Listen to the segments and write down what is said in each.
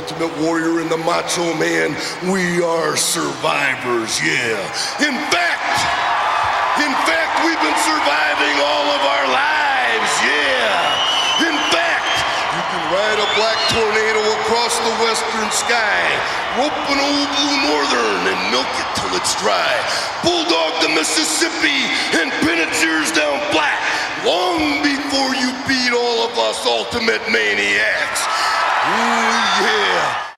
Ultimate Warrior and the Macho Man, we are survivors, yeah. In fact, we've been surviving all of our lives, yeah. In fact, you can ride a black tornado across the western sky, rope an old blue northern and milk it till it's dry, bulldog the Mississippi and pin its ears down flat, long before you beat all of us ultimate maniacs. Ooh, yeah.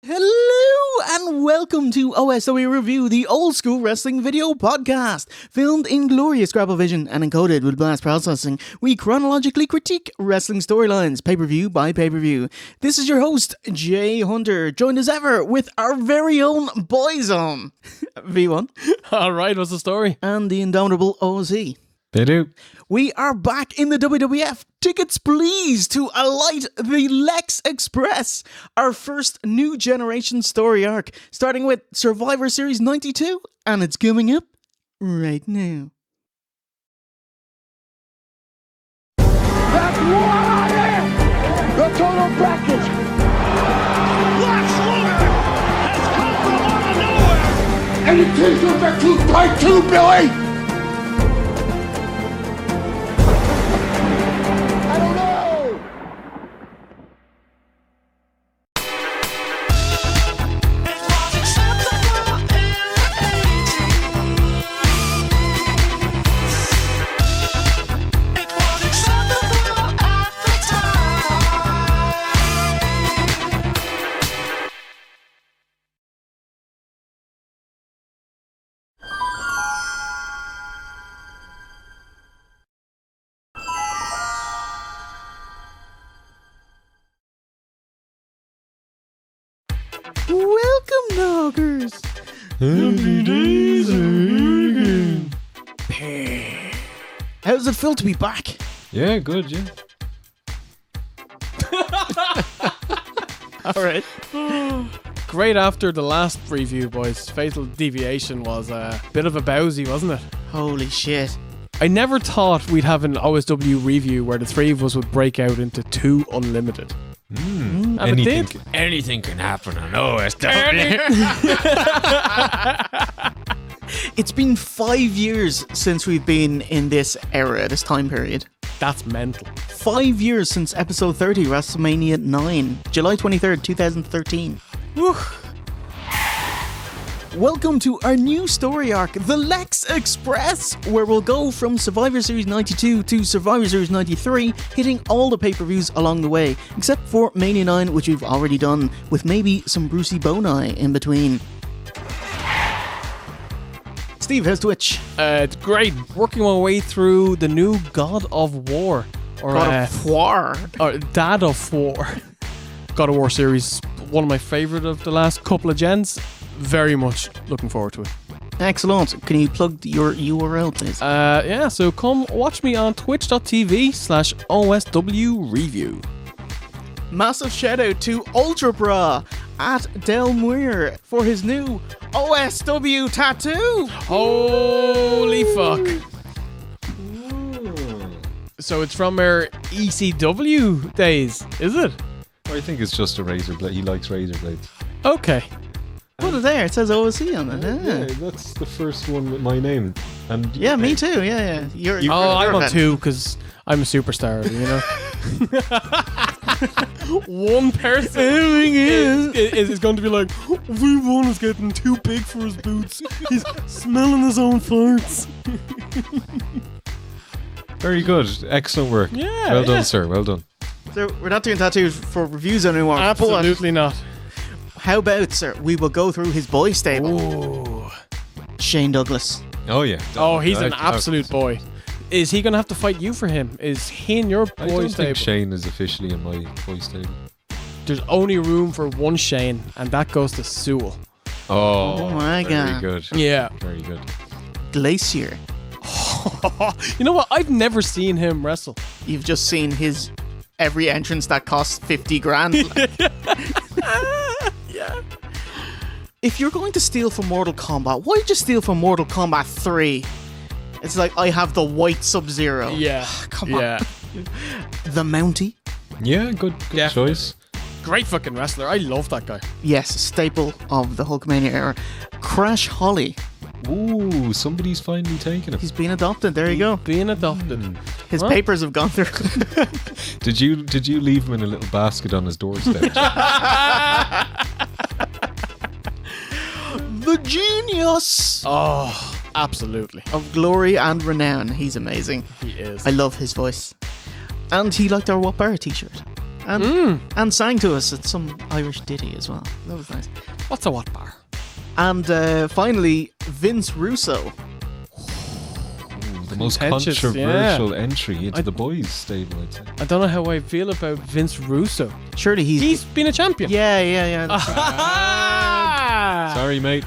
Hello and welcome to OSW Review, the old school wrestling video podcast. Filmed in glorious grapple vision and encoded with blast processing, we chronologically critique wrestling storylines, pay-per-view by pay-per-view. This is your host, Jay Hunter, joined as ever with our very own Boyzone, V1. Alright, what's the story? And the indomitable OZ. They do. We are back in the WWF. Tickets please to alight the Lex Express, our first new generation story arc, starting with Survivor Series 92, and it's coming up right now. That's what I am! The total package! Lex Luger has come from out of nowhere! And it takes us back to Part 2, Billy! Welcome, Noggers! Happy days are here. How does it feel to be back? Yeah, good, yeah. Alright. Great after the last review, boys. Fatal Deviation was a bit of a bowsy, wasn't it? Holy shit. I never thought we'd have an OSW review where the three of us would break out into two unlimited. And Anything can happen on OSW. It's been 5 years since we've been in this era, this time period. That's mental. 5 years since episode 30, WrestleMania 9, July 23rd, 2013. Woo. Welcome to our new story arc, the Lex Express, where we'll go from Survivor Series 92 to Survivor Series 93, hitting all the pay-per-views along the way, except for Mania 9, which we've already done, with maybe some Brucey Boni in between. Steve, how's Twitch? It's great. Working my way through the new God of War. Or God of War. Or Dad of War. God of War series, one of my favourite of the last couple of gens. Very much looking forward to it. Excellent. Can you plug your URL, please? Yeah, so come watch me on twitch.tv/OSW Review. Massive shout out to Ultra Bra at Del Muir for his new OSW tattoo. Holy fuck. So it's from our ECW days, is it? I think it's just a razor blade. He likes razor blades. Okay. Put it there. It says OSC on it. Yeah, that's the first one with my name. And yeah, me too. Yeah. I'm on two because I'm a superstar, you know? One person is going to be like, V1 is getting too big for his boots. He's smelling his own farts. Very good. Excellent work. Yeah. Well done, sir. Well done. So we're not doing tattoos for reviews anymore. Absolutely not. How about, sir, we will go through his boy stable. Ooh. Shane Douglas. Oh, yeah. Oh, he's an absolute boy. Is he going to have to fight you for him? Is he in your boy I don't stable? think Shane is officially in my boy stable. There's only room for one Shane, and that goes to Sewell. Oh my God. Very good. Yeah. Very good. Glacier. You know what? I've never seen him wrestle. You've just seen his every entrance that costs 50 grand. Yeah. If you're going to steal from Mortal Kombat, why did you steal from Mortal Kombat 3? It's like, I have the white Sub-Zero. Yeah. Come on. The Mountie. Yeah, good choice. Great fucking wrestler. I love that guy. Yes, a staple of the Hulkamania era. Crash Holly. Ooh, somebody's finally taken him. He's been adopted. There you go. Being adopted. His papers have gone through. Did you leave him in a little basket on his doorstep? The genius Oh, absolutely. of glory and renown. He's amazing. He is. I love his voice. And he liked our What Bar t-shirt. And sang to us at some Irish ditty as well. That was nice. What's a what bar? And finally, Vince Russo. The most Contentious, controversial entry into the boys' stable, I'd say. I don't know how I feel about Vince Russo. Surely He's been a champion. Yeah. Sorry, mate.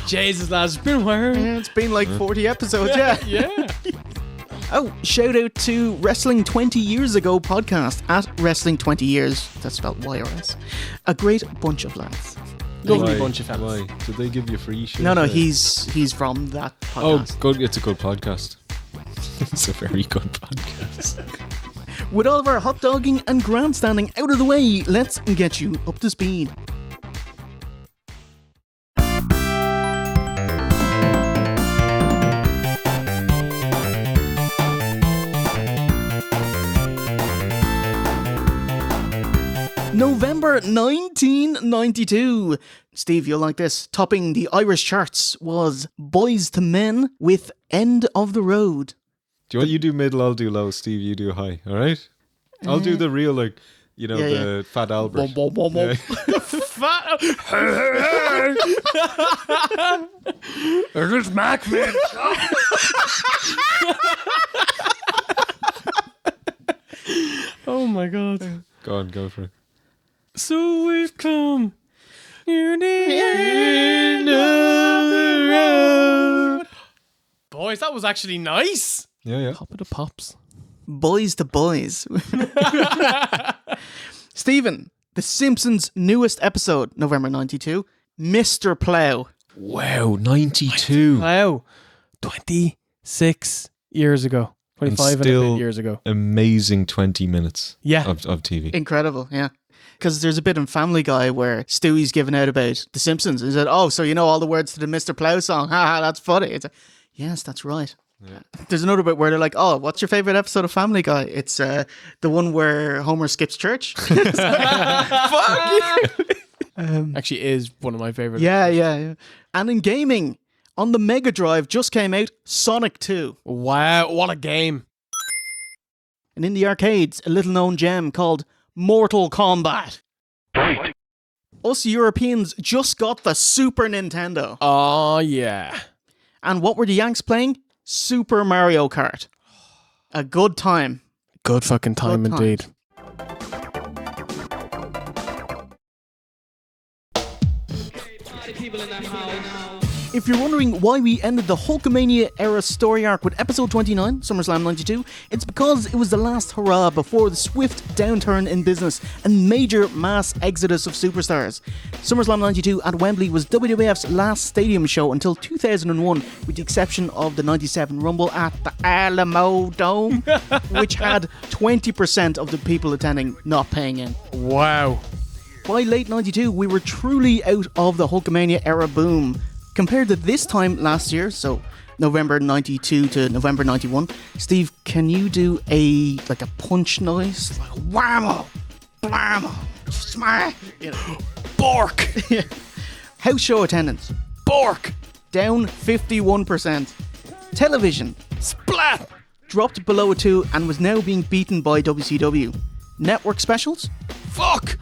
Jesus, lads, it's been a while. Yeah, it's been like 40 episodes, yeah. Yeah. Oh, shout out to Wrestling 20 Years Ago podcast at Wrestling 20 Years. That's spelled YRS. A great bunch of lads. Lovely Why? bunch of fellas. Why? Did they give you free shit? No, he's from that Oh, podcast. good. It's a good podcast. It's a very good podcast. With all of our hot dogging and grandstanding out of the way, let's get you up to speed. November 1992. Steve, you'll like this. Topping the Irish charts was Boys to Men with End of the Road. Do you want you do middle, I'll do low, Steve, you do high, alright? I'll do the real, like, you know, the Fat Albert. Yeah. Is this Mac, man? Oh my god. Go on, go for it. So we've come near the end of the road. Boys, that was actually nice. Yeah. Pop of the pops. Boys to Boys. Stephen, The Simpsons' newest episode, November 92, Mr. Plow. Wow, 92. Wow. 26 years ago. 25 and a still bit years ago. Amazing 20 minutes Yeah. of TV. Incredible, yeah. Because there's a bit in Family Guy where Stewie's giving out about The Simpsons. He said, oh, so you know all the words to the Mr. Plow song. Haha, that's funny. It's like, yes, that's right. Yeah. There's another bit where they're like, oh, what's your favourite episode of Family Guy? It's the one where Homer skips church. Fuck you. Actually is one of my favourite. Yeah. And in gaming, on the Mega Drive just came out Sonic 2. Wow, what a game. And in the arcades, a little known gem called Mortal Kombat. Us Europeans just got the Super Nintendo. Oh, yeah. And what were the Yanks playing? Super Mario Kart. A good time. Good fucking time Good indeed. If you're wondering why we ended the Hulkamania era story arc with episode 29, SummerSlam 92, it's because it was the last hurrah before the swift downturn in business and major mass exodus of superstars. SummerSlam 92 at Wembley was WWF's last stadium show until 2001, with the exception of the 97 Rumble at the Alamo Dome, which had 20% of the people attending not paying in. Wow. By late 92, we were truly out of the Hulkamania era boom. Compared to this time last year, so November 92 to November 91, Steve, can you do a punch noise? Like whammo, blammo, smack, Bork. House show attendance, Bork. down 51%. Television, Splat. dropped below a 2 and was now being beaten by WCW. Network specials, Fuck.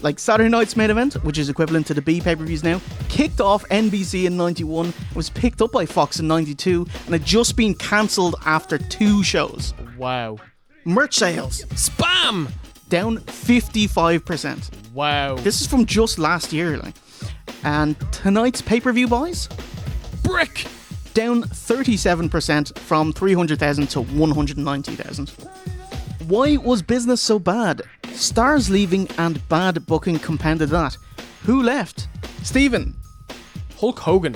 like Saturday Night's Main Event, which is equivalent to the B pay-per-views now, kicked off NBC in 91, was picked up by Fox in 92, and had just been cancelled after 2 shows. Wow. Merch sales, Spam. down 55%. Wow. This is from just last year, like. And tonight's pay-per-view buys, brick. down 37% from 300,000 to 190,000. Why was business so bad? Stars leaving and bad booking compounded that. Who left? Stephen. Hulk Hogan.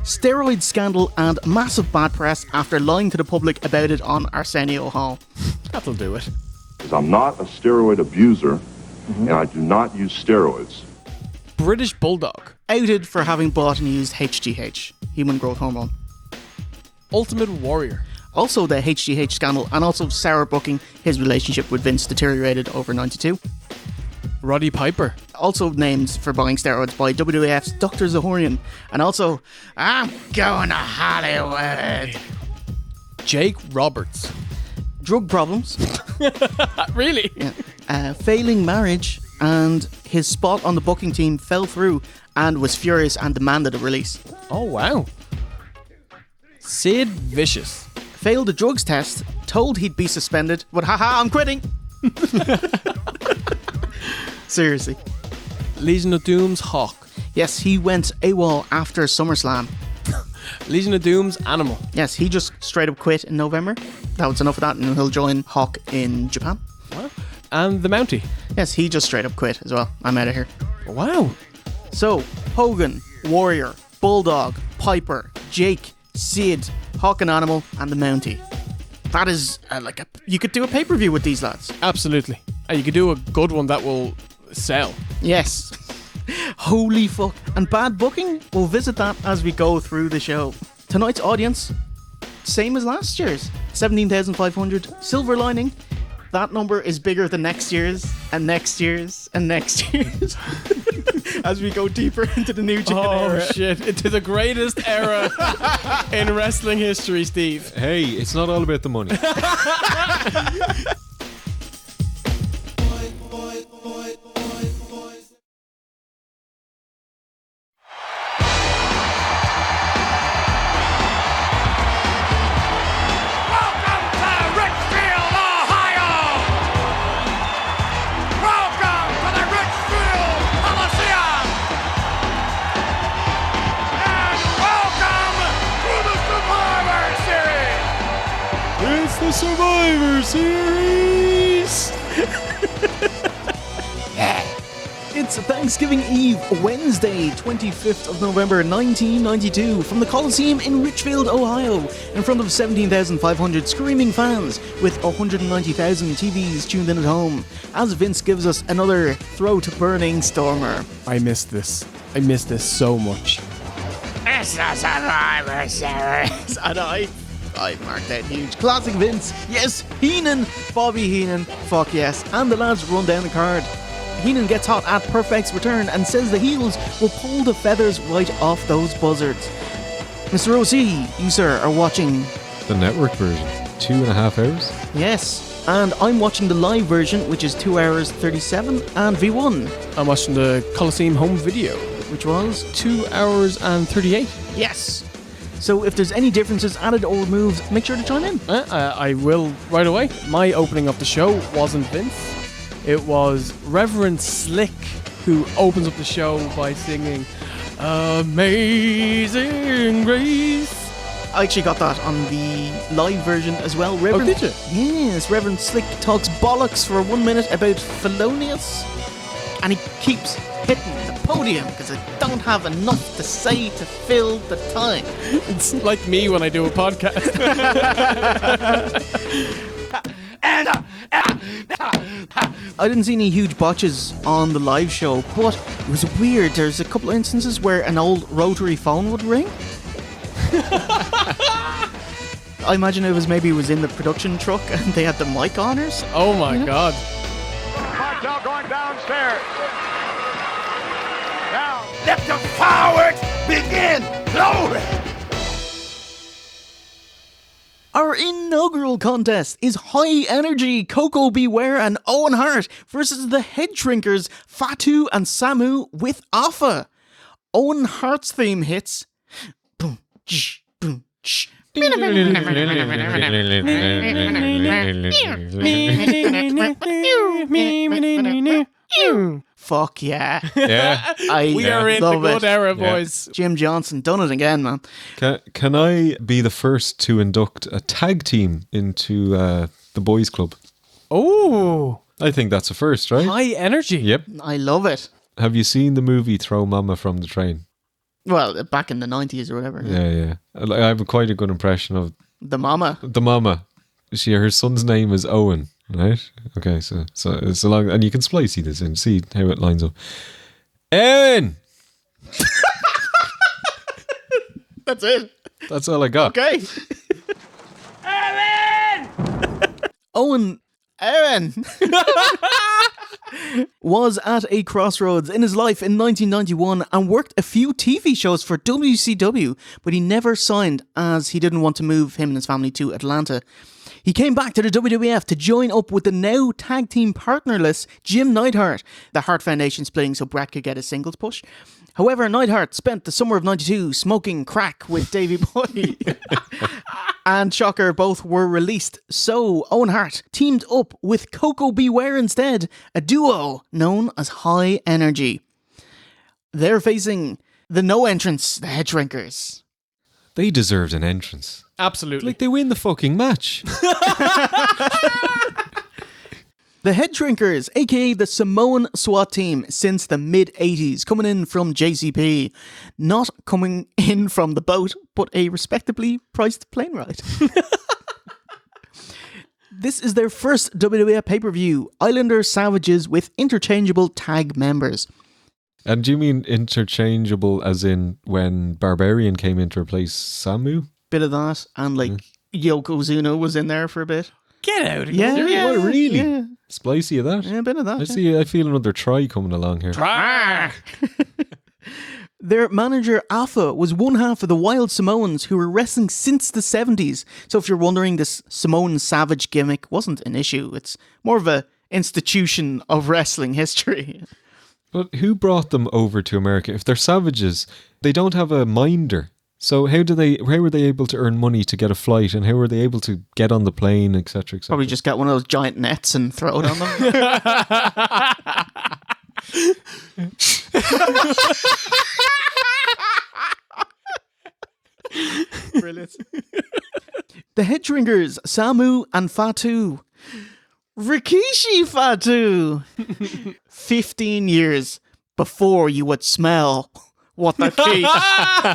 steroid scandal and massive bad press after lying to the public about it on Arsenio Hall. That'll do it. I'm not a steroid abuser, and I do not use steroids. British Bulldog. Outed for having bought and used HGH, human growth hormone. Ultimate Warrior. Also the HGH scandal and also sour booking. His relationship with Vince deteriorated over 92. Roddy Piper. Also named for buying steroids by WWF's Dr. Zahorian. And also, I'm going to Hollywood. Jake Roberts. Drug problems. Really? Yeah. Failing marriage, and his spot on the booking team fell through and was furious and demanded a release. Oh, wow. Sid Vicious. Failed a drugs test, told he'd be suspended, but haha, I'm quitting. Seriously. Legion of Doom's Hawk. Yes, he went AWOL after SummerSlam. Legion of Doom's Animal. Yes, he just straight up quit in November. That was enough of that, and he'll join Hawk in Japan. Wow. And the Mountie. Yes, he just straight up quit as well. I'm out of here. Wow. So, Hogan, Warrior, Bulldog, Piper, Jake, Sid, Hawk and Animal, and the Mountie. That is you could do a pay-per-view with these lads. Absolutely. And you could do a good one that will sell. Yes. Holy fuck. And bad booking? We'll visit that as we go through the show. Tonight's audience, same as last year's. 17,500. Silver lining. That number is bigger than next year's, and next year's, and next year's. As we go deeper into the new chicken era. Oh shit, into the greatest era in wrestling history, Steve. Hey, it's not all about the money. The Survivor Series! It's Thanksgiving Eve, Wednesday, 25th of November 1992, from the Coliseum in Richfield, Ohio, in front of 17,500 screaming fans with 190,000 TVs tuned in at home, as Vince gives us another throat-burning stormer. I missed this. I missed this so much. It's the Survivor Series! And I marked that huge. Classic Vince. Yes, Heenan. Bobby Heenan. Fuck yes. And the lads run down the card. Heenan gets hot at Perfect's return and says the heels will pull the feathers right off those buzzards. Mr. OC, you sir are watching The network version. 2.5 hours? Yes. And I'm watching the live version, which is 2 hours 37, and V1. I'm watching the Coliseum home video, which was 2 hours and 38. Yes. So if there's any differences added or removed, make sure to chime in. I will right away. My opening of the show wasn't Vince. It was Reverend Slick who opens up the show by singing Amazing Grace. I actually got that on the live version as well. Reverend, did you? Yes, Reverend Slick talks bollocks for 1 minute about Felonious, and he keeps hitting the podium because I don't have enough to say to fill the time. It's like me when I do a podcast. I didn't see any huge botches on the live show, but it was weird. There's a couple of instances where an old rotary phone would ring. I imagine it was in the production truck and they had the mic on or something. Oh my god. Martel going downstairs. Now, Let the fireworks begin! Glory! Our inaugural contest is High Energy, Koko Beware and Owen Hart versus the Headshrinkers, Fatu and Samu with Alpha. Owen Hart's theme hits. Boom, shh, boom, shh. Fuck yeah. Yeah. We are in the good era, boys. Jim Johnson done it again, man. Can I be the first to induct a tag team into the boys club? Oh. I think that's a first, right? High Energy. Yep. I love it. Have you seen the movie Throw Mama from the Train? Well, back in the 90s or whatever. Yeah. I have quite a good impression of The mama. the mama. Her son's name is Owen, right? Okay, so it's a long, and you can splicey this in, see how it lines up. Owen! That's it. That's all I got. Okay. Owen was at a crossroads in his life in 1991 and worked a few TV shows for WCW, but he never signed as he didn't want to move him and his family to Atlanta. He came back to the WWF to join up with the now tag team partnerless Jim Neidhart, the Hart Foundation splitting so Bret could get a singles push. However, Neidhart spent the summer of 92 smoking crack with Davey Boy. And shocker, both were released. So Owen Hart teamed up with Koko Beware instead, a duo known as High Energy. They're facing the no entrance, the Headshrinkers. They deserved an entrance. Absolutely. Like, they win the fucking match. The Headshrinkers, aka the Samoan SWAT team since the mid-80s, coming in from JCP. Not coming in from the boat, but a respectably priced plane ride. This is their first WWF pay-per-view, Islander Savages with interchangeable tag members. And do you mean interchangeable as in when Barbarian came in to replace Samu? Bit of that, and like Yokozuna was in there for a bit. Get out of here. Yeah, What, really? Yeah, Splicey of that? yeah, a bit of that. I feel another try coming along here. Their manager, Alpha, was one half of the Wild Samoans who were wrestling since the 70s. So if you're wondering, this Samoan Savage gimmick wasn't an issue. It's more of a institution of wrestling history. But who brought them over to America? If they're savages, they don't have a minder. So how were they able to earn money to get a flight, and how were they able to get on the plane, etc., etc.? Probably just get one of those giant nets and throw it on them. Brilliant. The Headshrinkers, Samu and Fatu. Rikishi Fatu. 15 years before you would smell what the key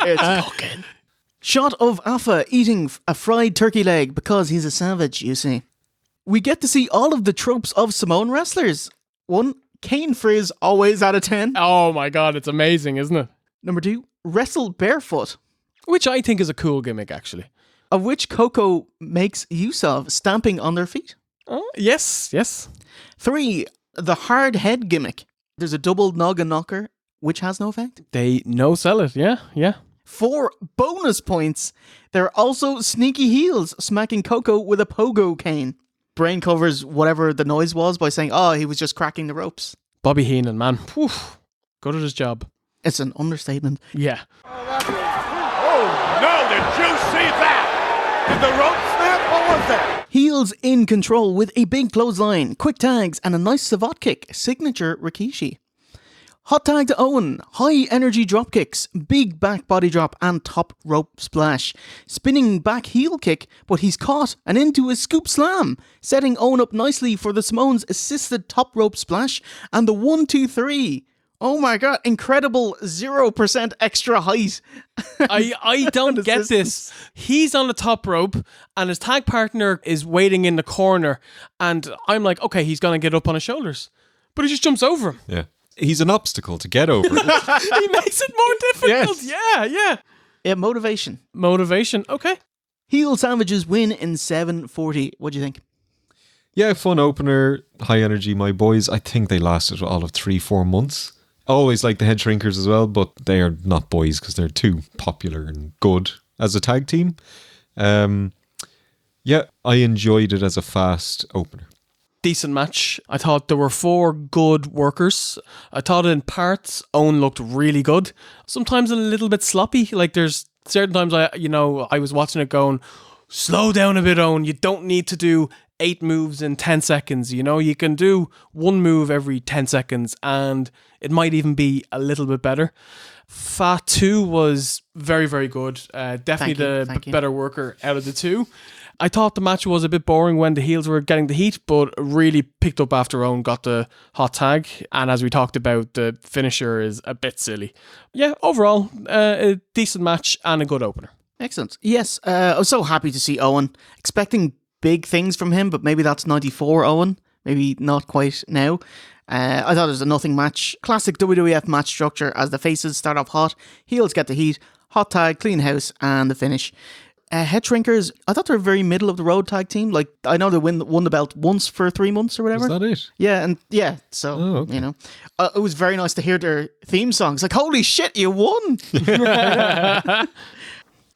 is cooking. Shot of Alpha eating a fried turkey leg because he's a savage, you see. We get to see all of the tropes of Samoan wrestlers. 1, cane frizz always out of 10. Oh my god, it's amazing, isn't it? Number 2, wrestle barefoot, Which I think is a cool gimmick, actually. of which Koko makes use of, stamping on their feet. Oh, yes. 3, the hard head gimmick. There's a double noggin knocker, which has no effect. They no-sell it, yeah. 4, bonus points. There are also sneaky heels, smacking Koko with a pogo cane. Brain covers whatever the noise was by saying, he was just cracking the ropes. Bobby Heenan, man. Whew. Good at his job. It's an understatement. Yeah. Oh, no, did you see that? Did the rope snap? What was that? Heels in control with a big clothesline, quick tags, and a nice savate kick, signature Rikishi. Hot tag to Owen, high energy drop kicks, big back body drop and top rope splash. Spinning back heel kick, but he's caught and into a scoop slam, setting Owen up nicely for the Samoans' assisted top rope splash and the 1-2-3. Oh my god, incredible 0% extra height. I don't get this. He's on the top rope and his tag partner is waiting in the corner and I'm like, okay, he's going to get up on his shoulders. But he just jumps over him. Yeah. He's an obstacle to get over. He makes it more difficult. Yes. Yeah. Motivation. Motivation. Okay. Heel Savages win in 7:40. What do you think? Yeah, fun opener, high energy. My boys, I think they lasted all of 3-4 months. Always like the Headshrinkers as well, but they are not boys because they're too popular and good as a tag team. Yeah, I enjoyed it as a fast opener. Decent match. I thought there were 4 good workers. I thought in parts, Owen looked really good. Sometimes a little bit sloppy. Like there's certain times I was watching it going, slow down a bit, Owen. You don't need to do 8 moves in 10 seconds. You can do 1 move every 10 seconds and it might even be a little bit better. Fatu was very, very good. Definitely Thank you. better worker out of the 2. I thought the match was a bit boring when the heels were getting the heat, but really picked up after Owen got the hot tag. And as we talked about, the finisher is a bit silly. Yeah, overall, a decent match and a good opener. Excellent. Yes, I was so happy to see Owen. Expecting big things from him, but maybe that's 94 Owen. Maybe not quite now. I thought it was a nothing match. Classic WWF match structure as the faces start off hot, heels get the heat, hot tag, clean house, and the finish. Headshrinkers, I thought they were a very middle of the road tag team. Like, I know they won the belt once for 3 months or whatever. Is that it? Yeah, so, you know. It was very nice to hear their theme songs. Like, holy shit, you won!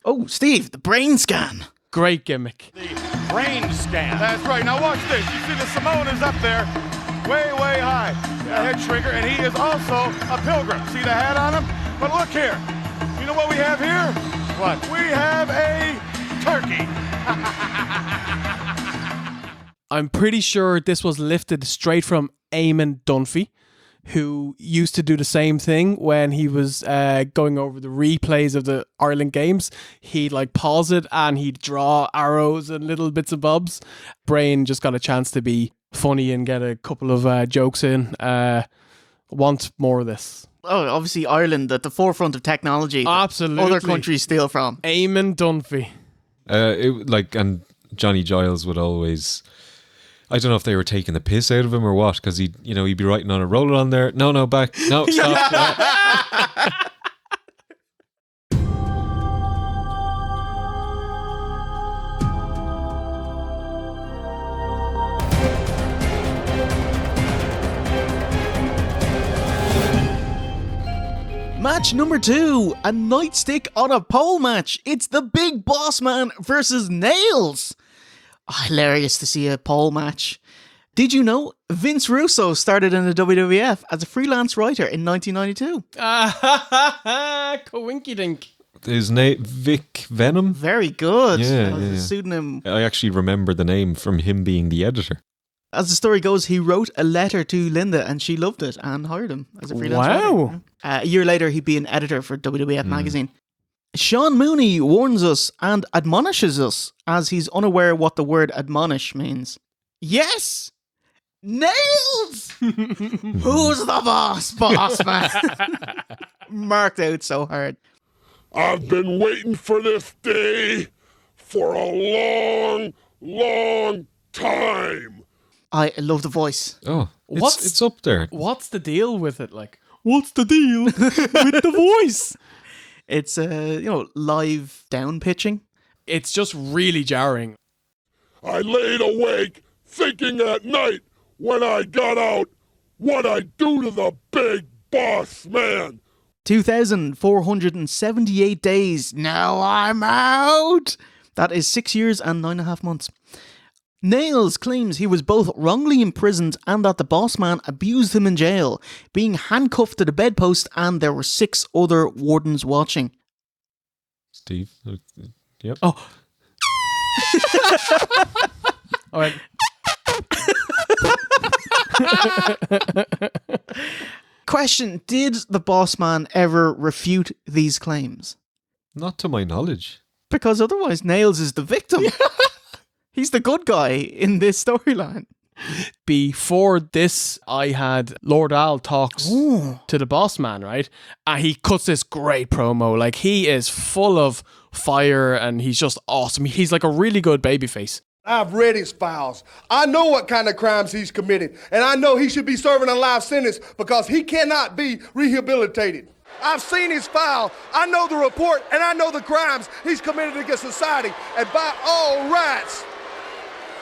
Oh, Steve, the brain scan. Great gimmick. The brain scan. That's right. Now watch this. You see the Samoan is up there, way, way high. A head shrinker, and he is also a pilgrim. See the hat on him? But look here. You know what we have here? What? We have a turkey. I'm pretty sure this was lifted straight from Eamon Dunphy, who used to do the same thing when he was going over the replays of the Ireland games. He'd like pause it and he'd draw arrows and little bits of bobs. Brain just got a chance to be funny and get a couple of jokes in. Want more of this. Oh, obviously Ireland at the forefront of technology. Absolutely. Other countries steal from. Eamon Dunphy. And Johnny Giles would always, I don't know if they were taking the piss out of him or what, because he'd be writing on a roller on there. No, back. No, stop. Match number 2, a nightstick on a pole match. It's the Big Bossman versus Nailz. Oh, hilarious to see a pole match. Did you know Vince Russo started in the WWF as a freelance writer in 1992? Coinkydink. His name, Vic Venom? Very good. Yeah, That was yeah. a pseudonym. I actually remember the name from him being the editor. As the story goes, he wrote a letter to Linda and she loved it and hired him as a freelance writer. Wow. A year later, he'd be an editor for WWF magazine. Sean Mooney warns us and admonishes us as he's unaware what the word admonish means. Yes! Nailz! Who's the boss man? Marked out so hard. I've been waiting for this day for a long, long time. I love the voice. Oh, What's- it's up there. What's the deal with it? Like, what's the deal with the voice? It's, live down pitching. It's just really jarring. I laid awake thinking at night when I got out what I'd do to the big boss man. 2,478 days. Now I'm out. That is 6 years and 9.5 months. Nailz claims he was both wrongly imprisoned and that the boss man abused him in jail, being handcuffed to the bedpost, and there were 6 other wardens watching. Steve? Yep. Oh. All right. Question, did the boss man ever refute these claims? Not to my knowledge. Because otherwise Nailz is the victim. He's the good guy in this storyline. Before this, I had Lord Al talks to the boss man, right? And he cuts this great promo. Like, he is full of fire and he's just awesome. He's like a really good babyface. I've read his files. I know what kind of crimes he's committed, and I know he should be serving a life sentence because he cannot be rehabilitated. I've seen his file, I know the report, and I know the crimes he's committed against society, and by all rights,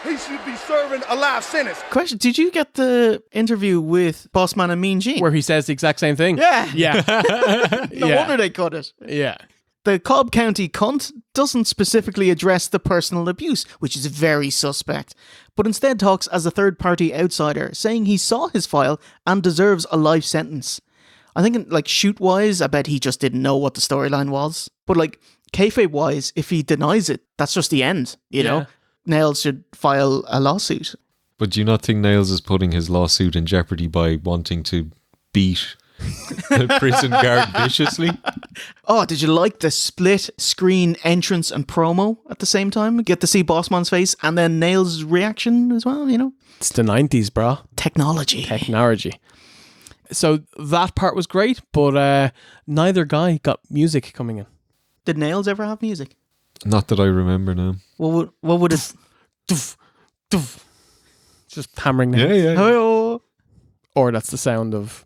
he should be serving a life sentence. Question, did you get the interview with Boss Man and Mean Gene? Where he says the exact same thing. Yeah. Yeah. No wonder they cut it. Yeah. The Cobb County cunt doesn't specifically address the personal abuse, which is very suspect, but instead talks as a third-party outsider, saying he saw his file and deserves a life sentence. I think, like, shoot-wise, I bet he just didn't know what the storyline was. But, like, kayfabe-wise, if he denies it, that's just the end, you know? Nailz should file a lawsuit. But do you not think Nailz is putting his lawsuit in jeopardy by wanting to beat The prison guard viciously. Oh, did you like the split screen entrance and promo at the same time? Get to see Bossman's face and then Nailz' reaction as well, you know? It's the 90s, bro. Technology. So that part was great, but neither guy got music coming in. Did Nailz ever have music? Not that I remember now. What would it... Doof, doof. Just hammering nails. Yeah. Oh. Or that's the sound of...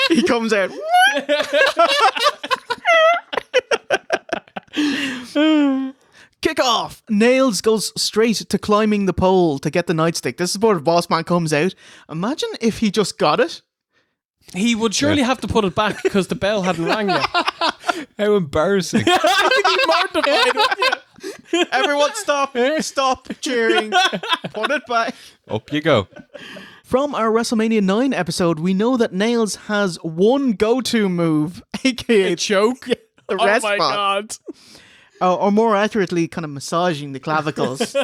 He comes out. Kick off. Nailz goes straight to climbing the pole to get the nightstick. This is where Bossman comes out. Imagine if he just got it. He would surely have to put it back because the bell hadn't rang yet. How embarrassing. I'd be mortified, wouldn't you? Everyone stop cheering. Put it back. Up you go. From our WrestleMania 9 episode, we know that Nailz has one go-to move, aka Choke. the Oh rest my spot. God. Or more accurately, kind of massaging the clavicles.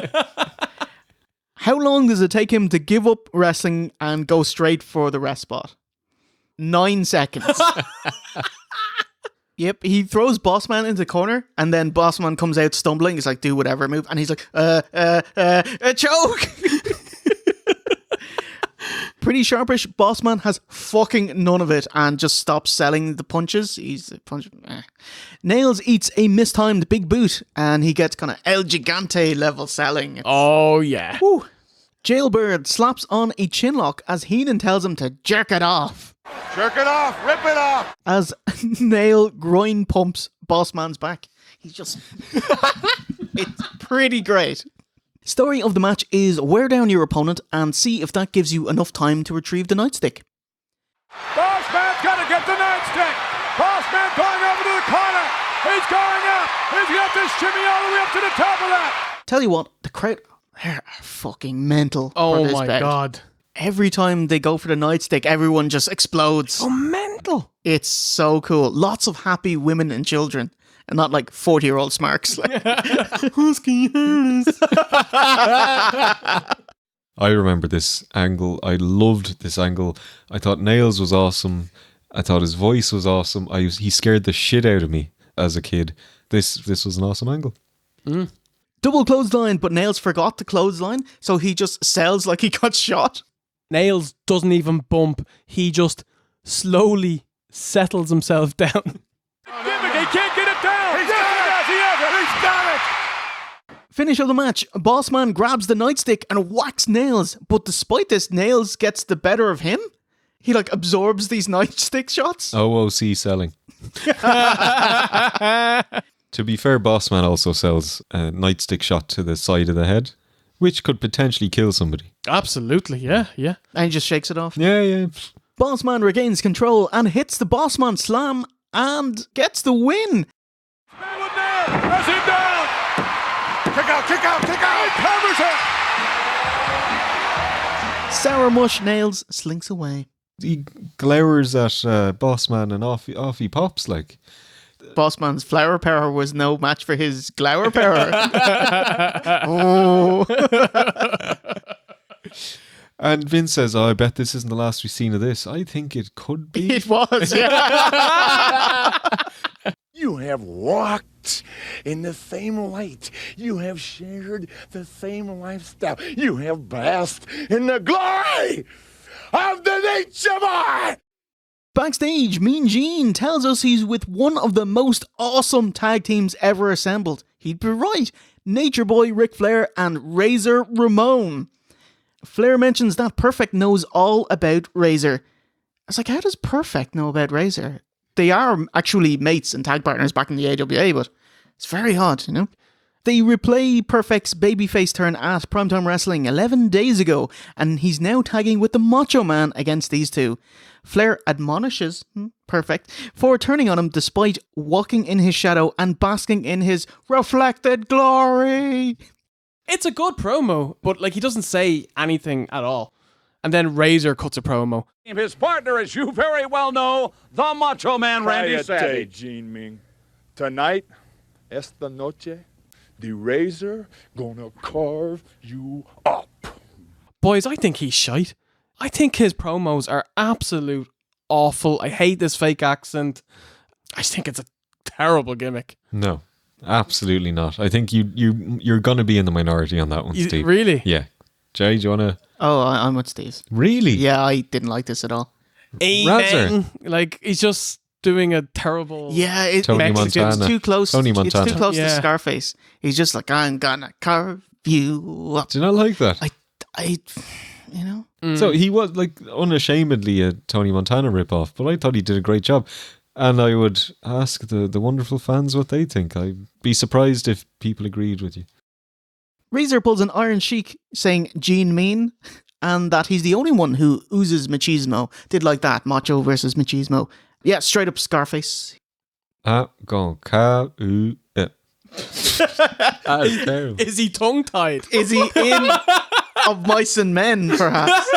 How long does it take him to give up wrestling and go straight for the rest spot? 9 seconds. Yep, he throws Bossman into the corner, and then Bossman comes out stumbling. He's like, do whatever move. And he's like, choke! Pretty sharpish. Bossman has fucking none of it and just stops selling the punches. He's a punch. Nailz eats a mistimed big boot, and he gets kind of El Gigante level selling. Oh, yeah. Woo. Jailbird slaps on a chinlock as Heenan tells him to jerk it off. Jerk it off, rip it off. As Nail groin pumps Bossman's back. He's just... It's pretty great. Story of the match is wear down your opponent and see if that gives you enough time to retrieve the nightstick. Bossman's got to get the nightstick. Bossman going over to the corner. He's going up. He's got this shimmy all the way up to the top of that. Tell you what, the crowd are fucking mental. Oh for this my bout. God. Every time they go for the nightstick, everyone just explodes. Oh, mental. It's so cool. Lots of happy women and children. And not like 40-year-old smarks. Like, Husky Harris. I remember this angle. I loved this angle. I thought Nailz was awesome. I thought his voice was awesome. He scared the shit out of me as a kid. This was an awesome angle. Double clothesline, but Nailz forgot the clothesline, so he just sells like he got shot. Nailz doesn't even bump. He just slowly settles himself down. He can't get it down. He's got it. Finish of the match, Bossman grabs the nightstick and whacks Nailz, but despite this, Nailz gets the better of him. He like absorbs these nightstick shots. OOC selling. To be fair, Bossman also sells a nightstick shot to the side of the head, which could potentially kill somebody. Absolutely, yeah. And he just shakes it off. Yeah. Bossman regains control and hits the Bossman slam and gets the win. Press him down. Kick out. He covers it. Sour Mush Nailz slinks away. He glowers at Bossman and off he pops like. Bossman's flower power was no match for his glower power. Oh. And Vince says, I bet this isn't the last we've seen of this. I think it could be. It was, yeah. You have walked in the same light. You have shared the same lifestyle. You have basked in the glory of the Nature Boy. Backstage, Mean Gene tells us he's with one of the most awesome tag teams ever assembled. He'd be right. Nature Boy Ric Flair and Razor Ramon. Flair mentions that Perfect knows all about Razor. I was like, how does Perfect know about Razor? They are actually mates and tag partners back in the AWA, but it's very odd, you know? They replay Perfect's babyface turn at Primetime Wrestling 11 days ago, and he's now tagging with the Macho Man against these two. Flair admonishes Perfect for turning on him despite walking in his shadow and basking in his reflected glory. It's a good promo, but like he doesn't say anything at all. And then Razor cuts a promo. His partner, as you very well know, the Macho Man Randy Savage. Gene Ming. Tonight, esta noche, the Razor gonna carve you up. Boys, I think he's shite. I think his promos are absolute awful. I hate this fake accent. I just think it's a terrible gimmick. No, absolutely not. I think you're going to be in the minority on that one, Steve. Really? Yeah. Jay, do you want to... Oh, I'm with Steve. Really? Yeah, I didn't like this at all. Amen. Like, he's just doing a terrible... Yeah, Tony Montana. It's too close. Tony Montana. It's too close Yeah. to Scarface. He's just like, I'm gonna carve you up. Do you not like that? I you know? So he was like unashamedly a Tony Montana ripoff, but I thought he did a great job. And I would ask the wonderful fans what they think. I'd be surprised if people agreed with you. Razor pulls an Iron Sheik saying Gene mean, and that he's the only one who oozes machismo. Did like that, Macho versus machismo. Yeah, straight up Scarface. Is he tongue-tied? Is he in Of Mice and Men, perhaps?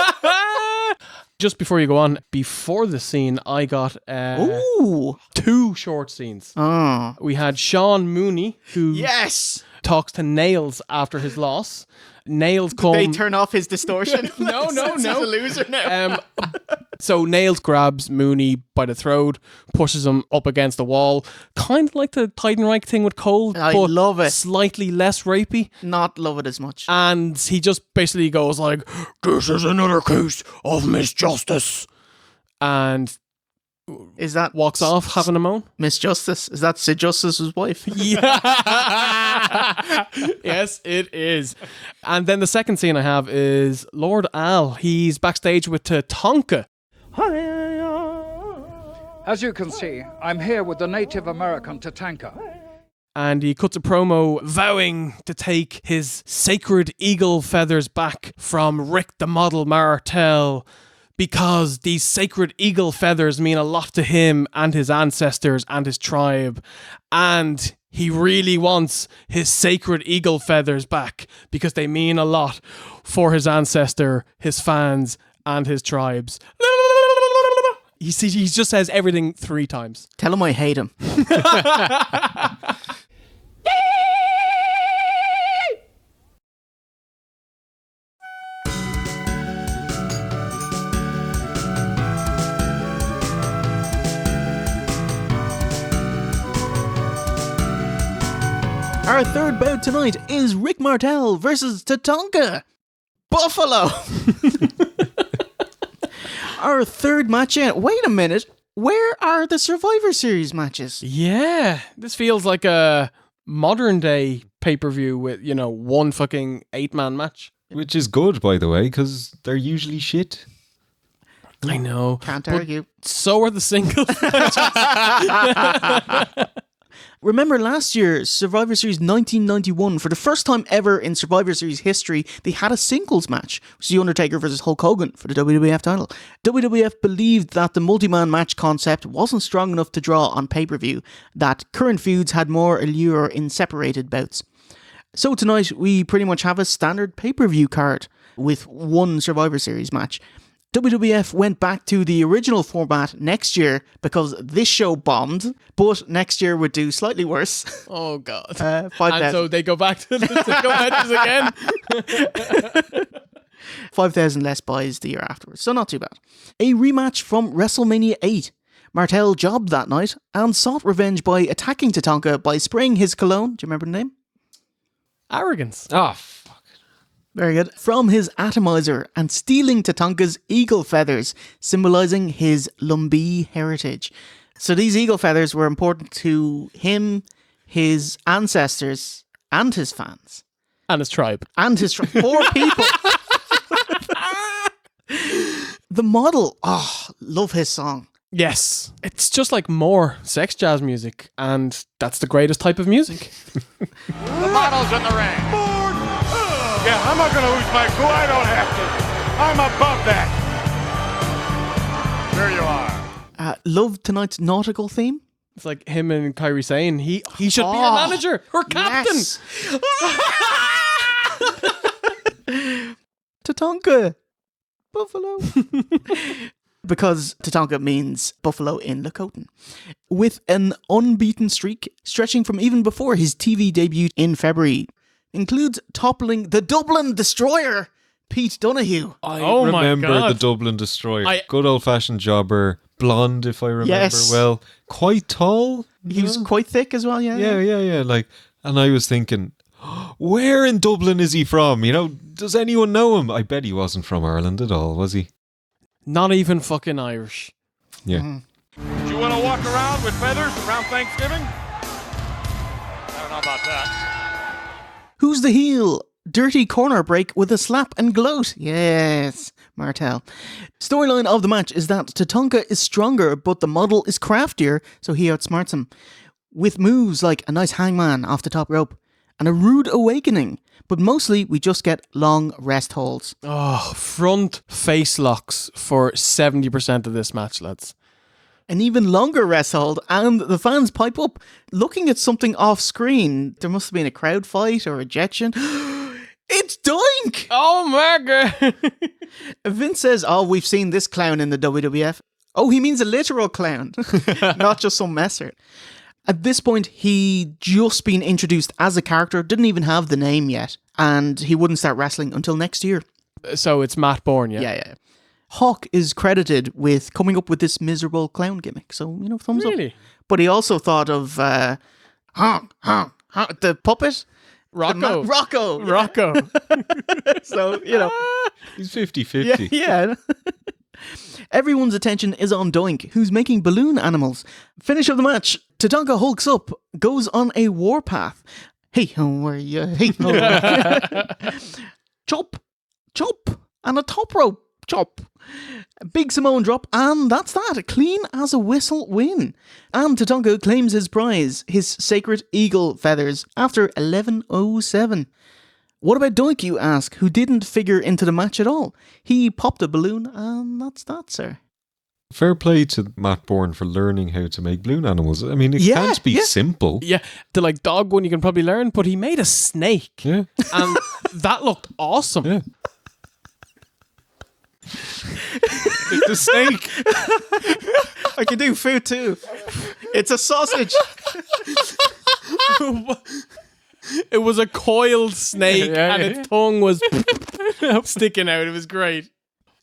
Just before you go on, before the scene, I got two short scenes. Oh. We had Shawn Mooney, who Yes! talks to Nailz after his loss. Nailz come... They turn off his distortion. No. He's a loser now. So Nailz grabs Mooney by the throat, pushes him up against the wall, kind of like the Titanreich thing with Cole, I but love it. slightly less rapey. Not love it as much. And he just basically goes like, "This is another case of misjustice," and Is that walks off having a moan. Miss Justice? Is that Sid Justice's wife? Yeah. Yes, it is. And then the second scene I have is Lord Al. He's backstage with Tatanka. As you can see, I'm here with the Native American Tatanka. And he cuts a promo vowing to take his sacred eagle feathers back from Rick the Model Martel, because these sacred eagle feathers mean a lot to him and his ancestors and his tribe. And he really wants his sacred eagle feathers back because they mean a lot for his ancestor, his fans, and his tribes. He just says everything 3 times. Tell him I hate him. Our third bout tonight is Rick Martel versus Tatanka. Buffalo. Our third match in. Wait a minute. Where are the Survivor Series matches? Yeah, this feels like a modern day pay-per-view with, one fucking 8-man match. Which is good, by the way, because they're usually shit. I know. Can't argue. So are the singles. Remember last year, Survivor Series 1991, for the first time ever in Survivor Series history, they had a singles match, which is The Undertaker versus Hulk Hogan for the WWF title. WWF believed that the multi-man match concept wasn't strong enough to draw on pay-per-view, that current feuds had more allure in separated bouts. So tonight, we pretty much have a standard pay-per-view card with one Survivor Series match. WWF went back to the original format next year because this show bombed, but next year would do slightly worse. Oh, God. 5,000. And so they go back to the matches again. 5,000 less buys the year afterwards, so not too bad. A rematch from WrestleMania 8. Martel jobbed that night and sought revenge by attacking Tatanka by spraying his cologne. Do you remember the name? Arrogance. Oh, very good. From his atomizer and stealing Tatanka's eagle feathers, symbolising his Lumbee heritage. So these eagle feathers were important to him, his ancestors, and his fans. And his tribe. And his tribe. 4 people. The Model. Oh, love his song. Yes. It's just like more sex jazz music, and that's the greatest type of music. The Model's in the ring. Yeah, I'm not going to lose my cool. I don't have to. I'm above that. There you are. Love tonight's nautical theme. It's like him and Kyrie saying he should be a manager or captain. Yes. Tatanka. Buffalo. Because Tatanka means buffalo in Lakota. With an unbeaten streak stretching from even before his TV debut in February. Includes toppling the Dublin Destroyer Pete Donahue. I my remember God. the Dublin Destroyer. Good old-fashioned jobber. Blonde, if I remember Yes. well. Quite tall. He was quite thick as well, yeah. Yeah. Like, and I was thinking, where in Dublin is he from? You know, does anyone know him? I bet he wasn't from Ireland at all, was he? Not even fucking Irish. Yeah. Do you want to walk around with feathers around Thanksgiving? I don't know about that. Who's the heel? Dirty corner break with a slap and gloat. Yes, Martel. Storyline of the match is that Tatanka is stronger, but the model is craftier, so he outsmarts him. With moves like a nice hangman off the top rope and a rude awakening. But mostly we just get long rest holds. Oh, front face locks for 70% of this match, lads. An even longer rest hold, and the fans pipe up, looking at something off screen. There must have been a crowd fight or ejection. It's Doink! Oh my God! Vince says, we've seen this clown in the WWF. Oh, he means a literal clown, not just some messer. At this point, he'd just been introduced as a character, didn't even have the name yet, and he wouldn't start wrestling until next year. So it's Matt Bourne, yeah? Yeah. Hawk is credited with coming up with this miserable clown gimmick, so, thumbs up. Really? But he also thought of the puppet. Rocco. Rocco. So, He's 50-50. Yeah. Everyone's attention is on Doink, who's making balloon animals. Finish of the match. Tatanka hulks up, goes on a warpath. Hey, how are you? Hey, how are you? Chop, and a top rope chop. Big Samoan drop, and that's that. Clean as a whistle win. And Tatanka claims his prize, his sacred eagle feathers, after 11:07. What about Doink, you ask, who didn't figure into the match at all? He popped a balloon, and that's that, sir. Fair play to Matt Bourne for learning how to make balloon animals. I mean, it can't be simple. Yeah, the dog one you can probably learn, but he made a snake. Yeah. And that looked awesome. Yeah. It's a snake. I can do food too. It's a sausage. It was a coiled snake and its tongue was sticking out. It was great.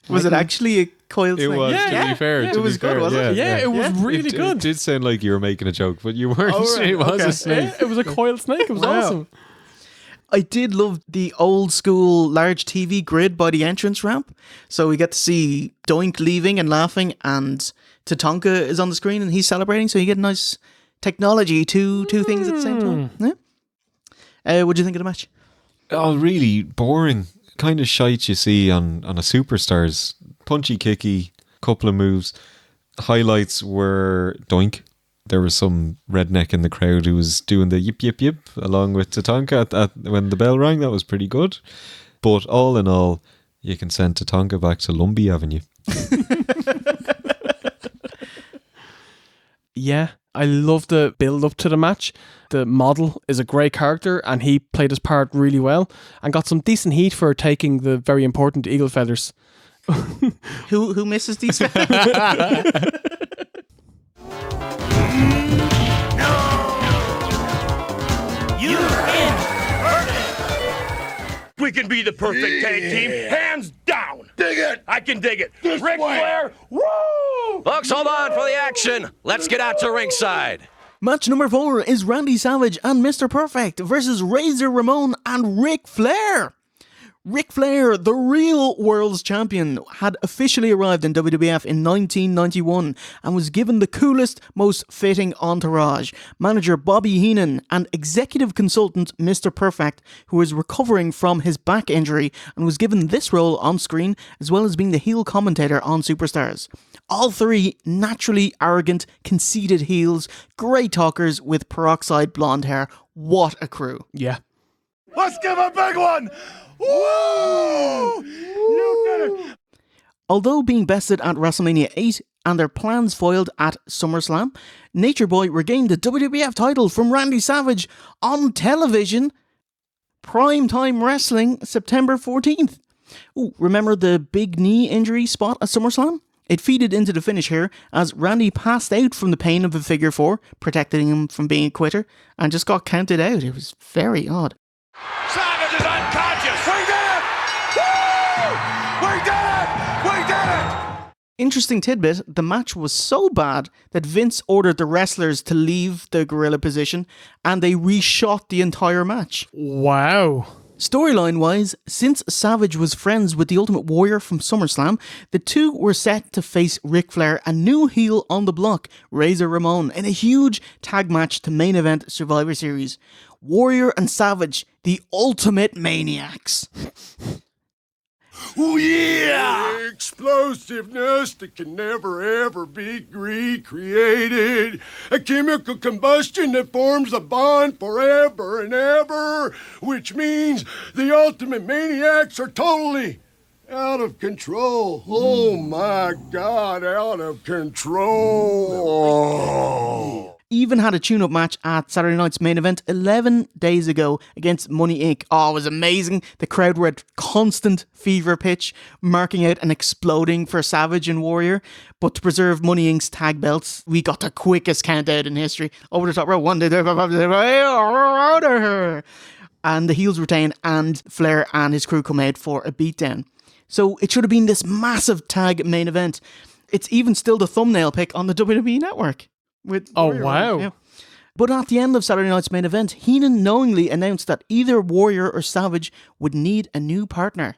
Was it actually a coiled snake? It was, to be fair. It was good, wasn't it? Yeah, it was really good. It did sound like you were making a joke, but you weren't. Oh, right. It was Okay. a snake. Yeah, it was a coiled snake. It was awesome. I did love the old school large TV grid by the entrance ramp. So we get to see Doink leaving and laughing, and Tatanka is on the screen and he's celebrating. So you get nice technology, two things at the same time. Yeah. What do you think of the match? Oh, really boring. Kind of shite you see on a Superstars. Punchy, kicky, couple of moves. Highlights were Doink. There was some redneck in the crowd who was doing the yip, yip, yip along with Tatanka when the bell rang. That was pretty good. But all in all, you can send Tatanka back to Lumbee Avenue. Yeah, I love the build up to the match. The model is a great character and he played his part really well and got some decent heat for taking the very important eagle feathers. Who misses these? We can be the perfect tag team, hands down. Dig it. I can dig it. This Ric way. Flair, woo! Folks, hold on for the action. Let's get out to ringside. Match number 4 is Randy Savage and Mr. Perfect versus Razor Ramon and Ric Flair. Ric Flair, the real world's champion, had officially arrived in WWF in 1991 and was given the coolest, most fitting entourage. Manager Bobby Heenan and executive consultant Mr. Perfect, who was recovering from his back injury and was given this role on screen as well as being the heel commentator on Superstars. All three naturally arrogant, conceited heels, great talkers with peroxide blonde hair. What a crew. Yeah. Let's give a big one. Woo! You did it. Although being bested at WrestleMania 8 and their plans foiled at SummerSlam, Nature Boy regained the WWF title from Randy Savage on television. Primetime Wrestling, September 14th. Ooh, remember the big knee injury spot at SummerSlam? It feeded into the finish here as Randy passed out from the pain of a figure 4, protecting him from being a quitter, and just got counted out. It was very odd. Savage is unconscious. We did it. Woo! Interesting tidbit, the match was so bad that Vince ordered the wrestlers to leave the gorilla position and they reshot the entire match. Wow. Storyline-wise, since Savage was friends with the Ultimate Warrior from SummerSlam, the two were set to face Ric Flair and new heel on the block, Razor Ramon, in a huge tag match to main event Survivor Series. Warrior and Savage, the Ultimate Maniacs. Oh yeah! Explosiveness that can never ever be recreated. A chemical combustion that forms a bond forever and ever. Which means the Ultimate Maniacs are totally out of control. Oh my God, out of control. Even had a tune-up match at Saturday night's main event 11 days ago against Money Inc. Oh, it was amazing. The crowd were at constant fever pitch, marking out and exploding for Savage and Warrior. But to preserve Money Inc.'s tag belts, we got the quickest count out in history. Over the top row, 1, 2, 3, 4, 5, 6, and the heels retain, and Flair and his crew come out for a beatdown. So it should have been this massive tag main event. It's even still the thumbnail pick on the WWE Network. Wow. Yeah. But at the end of Saturday night's main event, Heenan knowingly announced that either Warrior or Savage would need a new partner.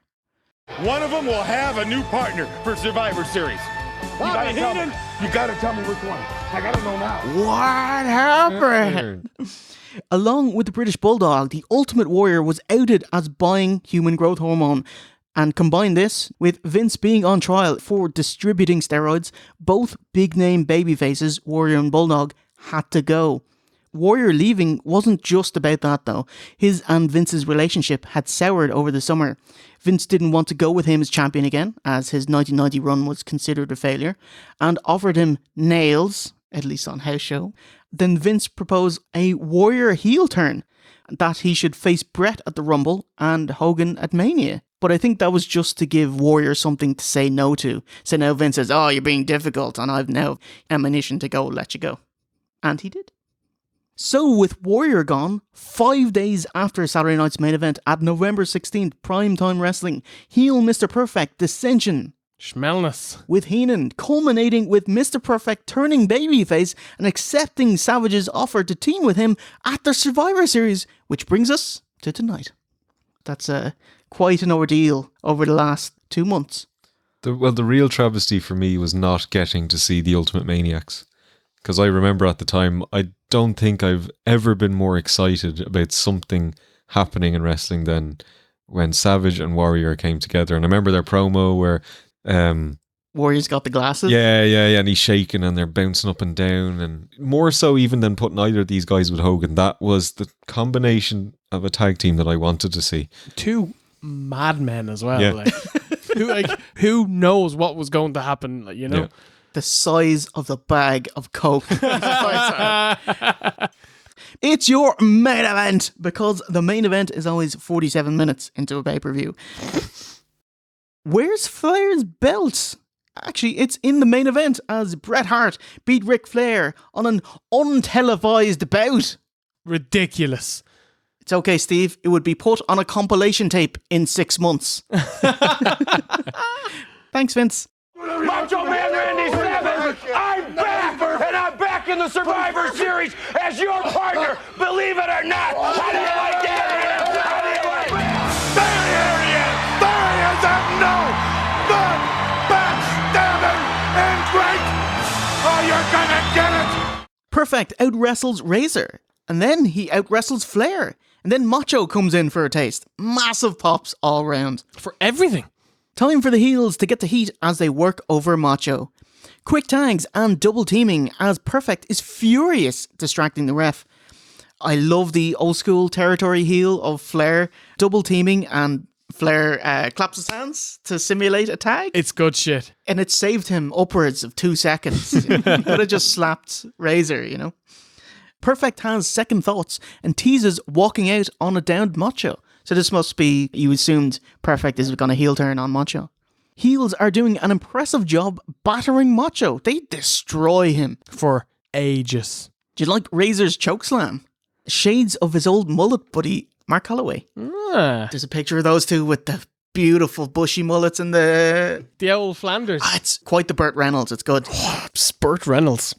One of them will have a new partner for Survivor Series. You gotta tell me which one. I gotta know now. What happened? Along with the British Bulldog, the Ultimate Warrior was outed as buying human growth hormone. And combine this with Vince being on trial for distributing steroids, both big-name babyfaces, Warrior and Bulldog, had to go. Warrior leaving wasn't just about that though. His and Vince's relationship had soured over the summer. Vince didn't want to go with him as champion again, as his 1990 run was considered a failure, and offered him Nailz, at least on House Show. Then Vince proposed a Warrior heel turn, that he should face Bret at the Rumble and Hogan at Mania. But I think that was just to give Warrior something to say no to. So now Vince says, oh, you're being difficult, and I've now ammunition to go let you go. And he did. So with Warrior gone, 5 days after Saturday night's main event at November 16th, Primetime Wrestling, heel Mr. Perfect Dissension. Schmelness. With Heenan, culminating with Mr. Perfect turning babyface and accepting Savage's offer to team with him at the Survivor Series, which brings us to tonight. That's quite an ordeal over the last 2 months. The real travesty for me was not getting to see the Ultimate Maniacs. Because I remember at the time, I don't think I've ever been more excited about something happening in wrestling than when Savage and Warrior came together. And I remember their promo where... Warrior's got the glasses. Yeah, and he's shaking and they're bouncing up and down. And more so even than putting either of these guys with Hogan, that was the combination of a tag team that I wanted to see. Two madmen as well. Yeah. Who knows what was going to happen, you know? Yeah. The size of the bag of Coke. It's your main event, because the main event is always 47 minutes into a pay-per-view. Where's Flair's belt? Actually, it's in the main event as Bret Hart beat Ric Flair on an untelevised bout. Ridiculous. It's okay, Steve. It would be put on a compilation tape in 6 months. Thanks, Vince. Macho Man Randy Savage, I'm back, and I'm back in the Survivor Series as your partner, believe it or not. How do you like that? How do you like that? There he is! There he is! And no! The backstabbing and great! Oh, you're gonna get it! Perfect out-wrestles Razor. And then he out-wrestles Flair. And then Macho comes in for a taste. Massive pops all round. For everything. Time for the heels to get the heat as they work over Macho. Quick tags and double teaming as Perfect is furious distracting the ref. I love the old school territory heel of Flair double teaming, and Flair claps his hands to simulate a tag. It's good shit. And it saved him upwards of 2 seconds. He could have just slapped Razor, you know. Perfect has second thoughts and teases walking out on a downed Macho. So this must be, you assumed Perfect is going to heel turn on Macho. Heels are doing an impressive job battering Macho. They destroy him. For ages. Do you like Razor's chokeslam? Shades of his old mullet buddy, Mark Holloway. There's a picture of those two with the beautiful bushy mullets and the old Flanders. It's quite the Burt Reynolds. It's good. Burt Reynolds.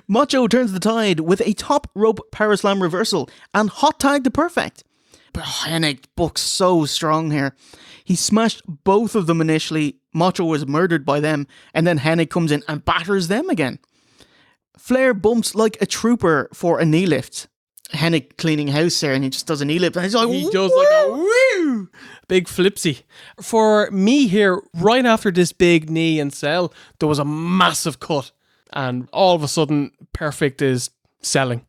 Macho turns the tide with a top rope power slam reversal and hot tag to Perfect. But Hennig books so strong here. He smashed both of them initially. Macho was murdered by them, and then Hennig comes in and batters them again. Flair bumps like a trooper for a knee lift. Hennig cleaning house there, and he just does a knee lift, and he's like, he does like a woo, big flipsy. For me here, right after this big knee and sell, there was a massive cut, and all of a sudden, Perfect is selling.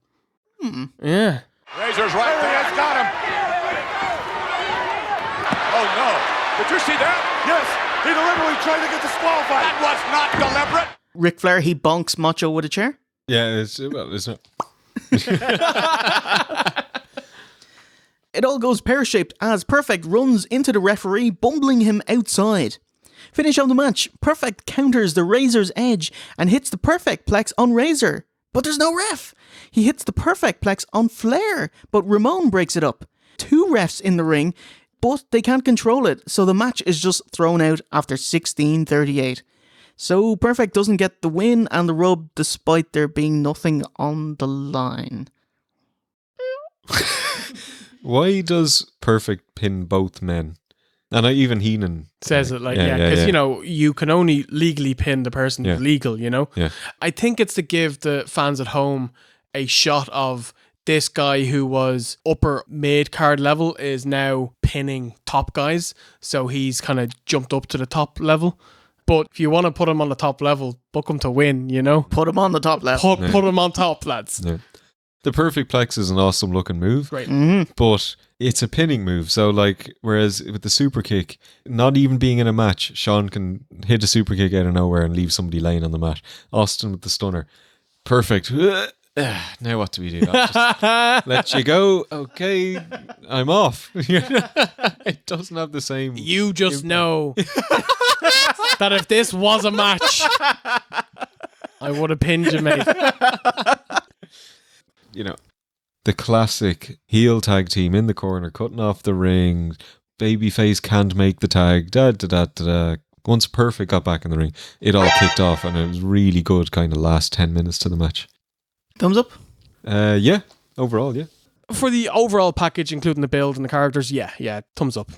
Yeah. Razor's right there. It's got him. Oh, no. Did you see that? Yes. He deliberately tried to get disqualified. That was not deliberate. Ric Flair, he bonks Macho with a chair. Yeah, it's not. It all goes pear-shaped as Perfect runs into the referee, bumbling him outside. Finish of the match, Perfect counters the Razor's edge and hits the Perfect Plex on Razor. But there's no ref. He hits the Perfect Plex on Flair, but Ramon breaks it up. 2 refs in the ring, but they can't control it, so the match is just thrown out after 16:38. So Perfect doesn't get the win and the rub despite there being nothing on the line. Why does Perfect pin both men? And even Heenan says it because you know, you can only legally pin the person who's legal, you know? Yeah. I think it's to give the fans at home a shot of this guy who was upper mid card level is now pinning top guys, so he's kind of jumped up to the top level. But if you want to put him on the top level, book him to win, you know? Put him on the top level. Put him on top, lads. Yeah. The Perfect Plex is an awesome looking move, right? But it's a pinning move. So, like, whereas with the super kick, not even being in a match, Shawn can hit a super kick out of nowhere and leave somebody laying on the mat. Austin with the stunner. Perfect. Now what do we do? I'll just let you go. Okay, I'm off. It doesn't have the same. You just know that if this was a match, I would have pinned you, mate. You know, the classic heel tag team in the corner, cutting off the ring. Babyface can't make the tag. Once Perfect got back in the ring, it all kicked off, and it was really good. Kind of last 10 minutes to the match. Thumbs up? Yeah. Overall, yeah. For the overall package, including the build and the characters, yeah, thumbs up.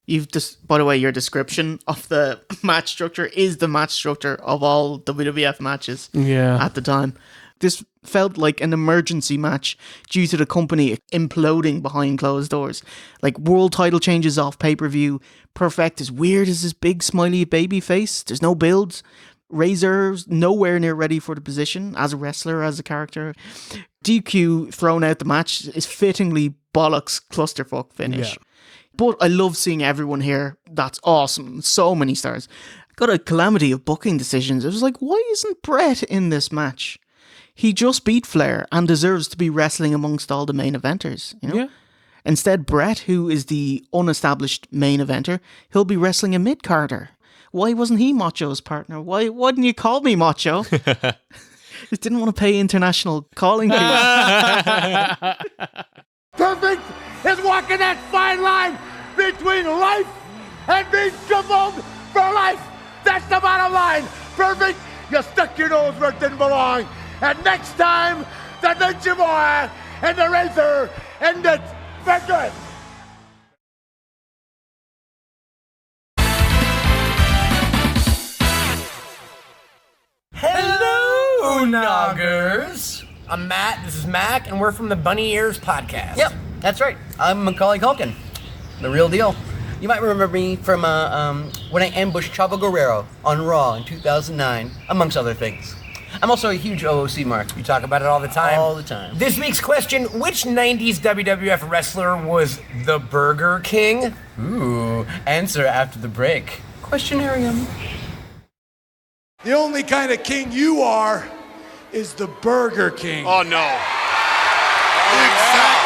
You've just, by the way, your description of the match structure is the match structure of all WWF matches at the time. This felt like an emergency match due to the company imploding behind closed doors. Like, world title changes off pay-per-view. Perfect as weird as this big smiley baby face. There's no builds. Razor's nowhere near ready for the position as a wrestler, as a character. DQ thrown out the match is fittingly bollocks clusterfuck finish. Yeah. But I love seeing everyone here. That's awesome. So many stars. Got a calamity of booking decisions. It was like, why isn't Bret in this match? He just beat Flair and deserves to be wrestling amongst all the main eventers, you know? Yeah. Instead, Bret, who is the unestablished main eventer, he'll be wrestling a mid-carder. Why wasn't he Macho's partner? Why didn't you call me Macho? Just didn't want to pay international calling fees. Perfect is walking that fine line between life and being crippled for life. That's the bottom line. Perfect, you stuck your nose where it didn't belong. And next time, the Ninja Boy and the Razor end it for good. Hello, Noggers. I'm Matt, this is Mac, and we're from the Bunny Ears Podcast. Yep, that's right. I'm Macaulay Culkin, the real deal. You might remember me from when I ambushed Chavo Guerrero on Raw in 2009, amongst other things. I'm also a huge OOC mark. You talk about it all the time. All the time. This week's question, which 90s WWF wrestler was the Burger King? Ooh, answer after the break. Questionarium. The only kind of king you are is the Burger King. Oh, no.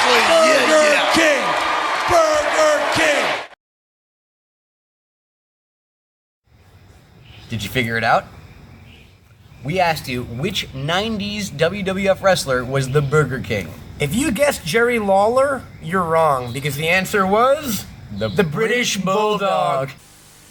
Burger King. Burger King. Did you figure it out? We asked you which 90s WWF wrestler was the Burger King. If you guessed Jerry Lawler, you're wrong, because the answer was The British Bulldog.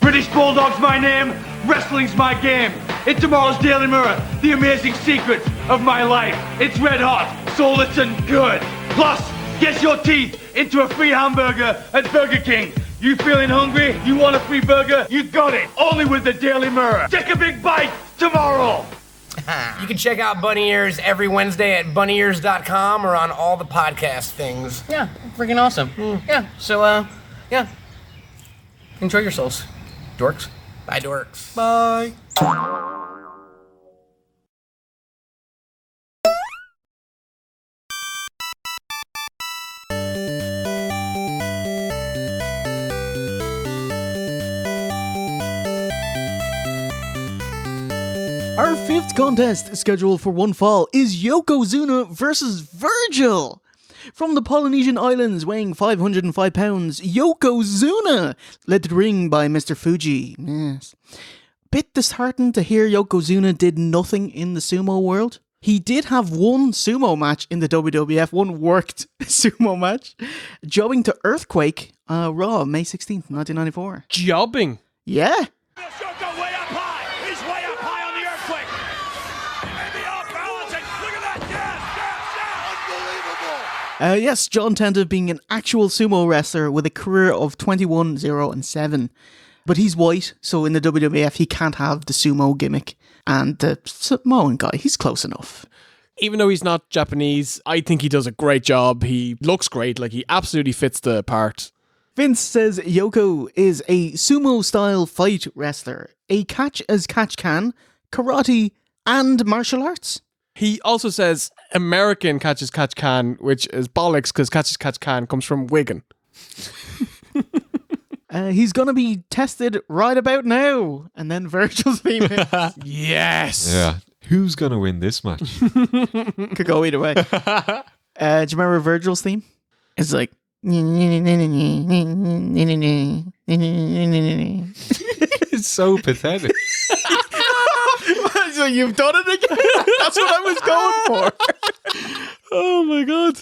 British Bulldog's my name, wrestling's my game. In tomorrow's Daily Mirror, the amazing secrets of my life. It's red hot, soulless and good. Plus, get your teeth into a free hamburger at Burger King. You feeling hungry? You want a free burger? You got it, only with the Daily Mirror. Take a big bite tomorrow. You can check out Bunny Ears every Wednesday at bunnyears.com or on all the podcast things. Yeah, freaking awesome. Yeah, so, yeah. Enjoy yourselves, dorks. Bye, dorks. Bye. Our fifth contest, scheduled for one fall, is Yokozuna versus Virgil. From the Polynesian Islands, weighing 505 pounds, Yokozuna led to the ring by Mr. Fuji. Yes. Bit disheartened to hear Yokozuna did nothing in the sumo world. He did have one sumo match in the WWF, one worked sumo match, jobbing to Earthquake, Raw, May 16th, 1994. Jobbing? Yeah. Yes, John Tenta being an actual sumo wrestler with a career of 21, 0, and 7. But he's white, so in the WWF he can't have the sumo gimmick. And the Samoan guy, he's close enough. Even though he's not Japanese, I think he does a great job. He looks great, like he absolutely fits the part. Vince says Yoko is a sumo-style fight wrestler, a catch as catch can, karate, and martial arts. He also says American catch as catch can, which is bollocks because catch as catch can comes from Wigan. He's going to be tested right about now. And then Virgil's theme hits. Yes. Yeah. Who's going to win this match? Could go either way. Do you remember Virgil's theme? It's like... It's so pathetic. So you've done it again? That's what I was going for. Oh my god.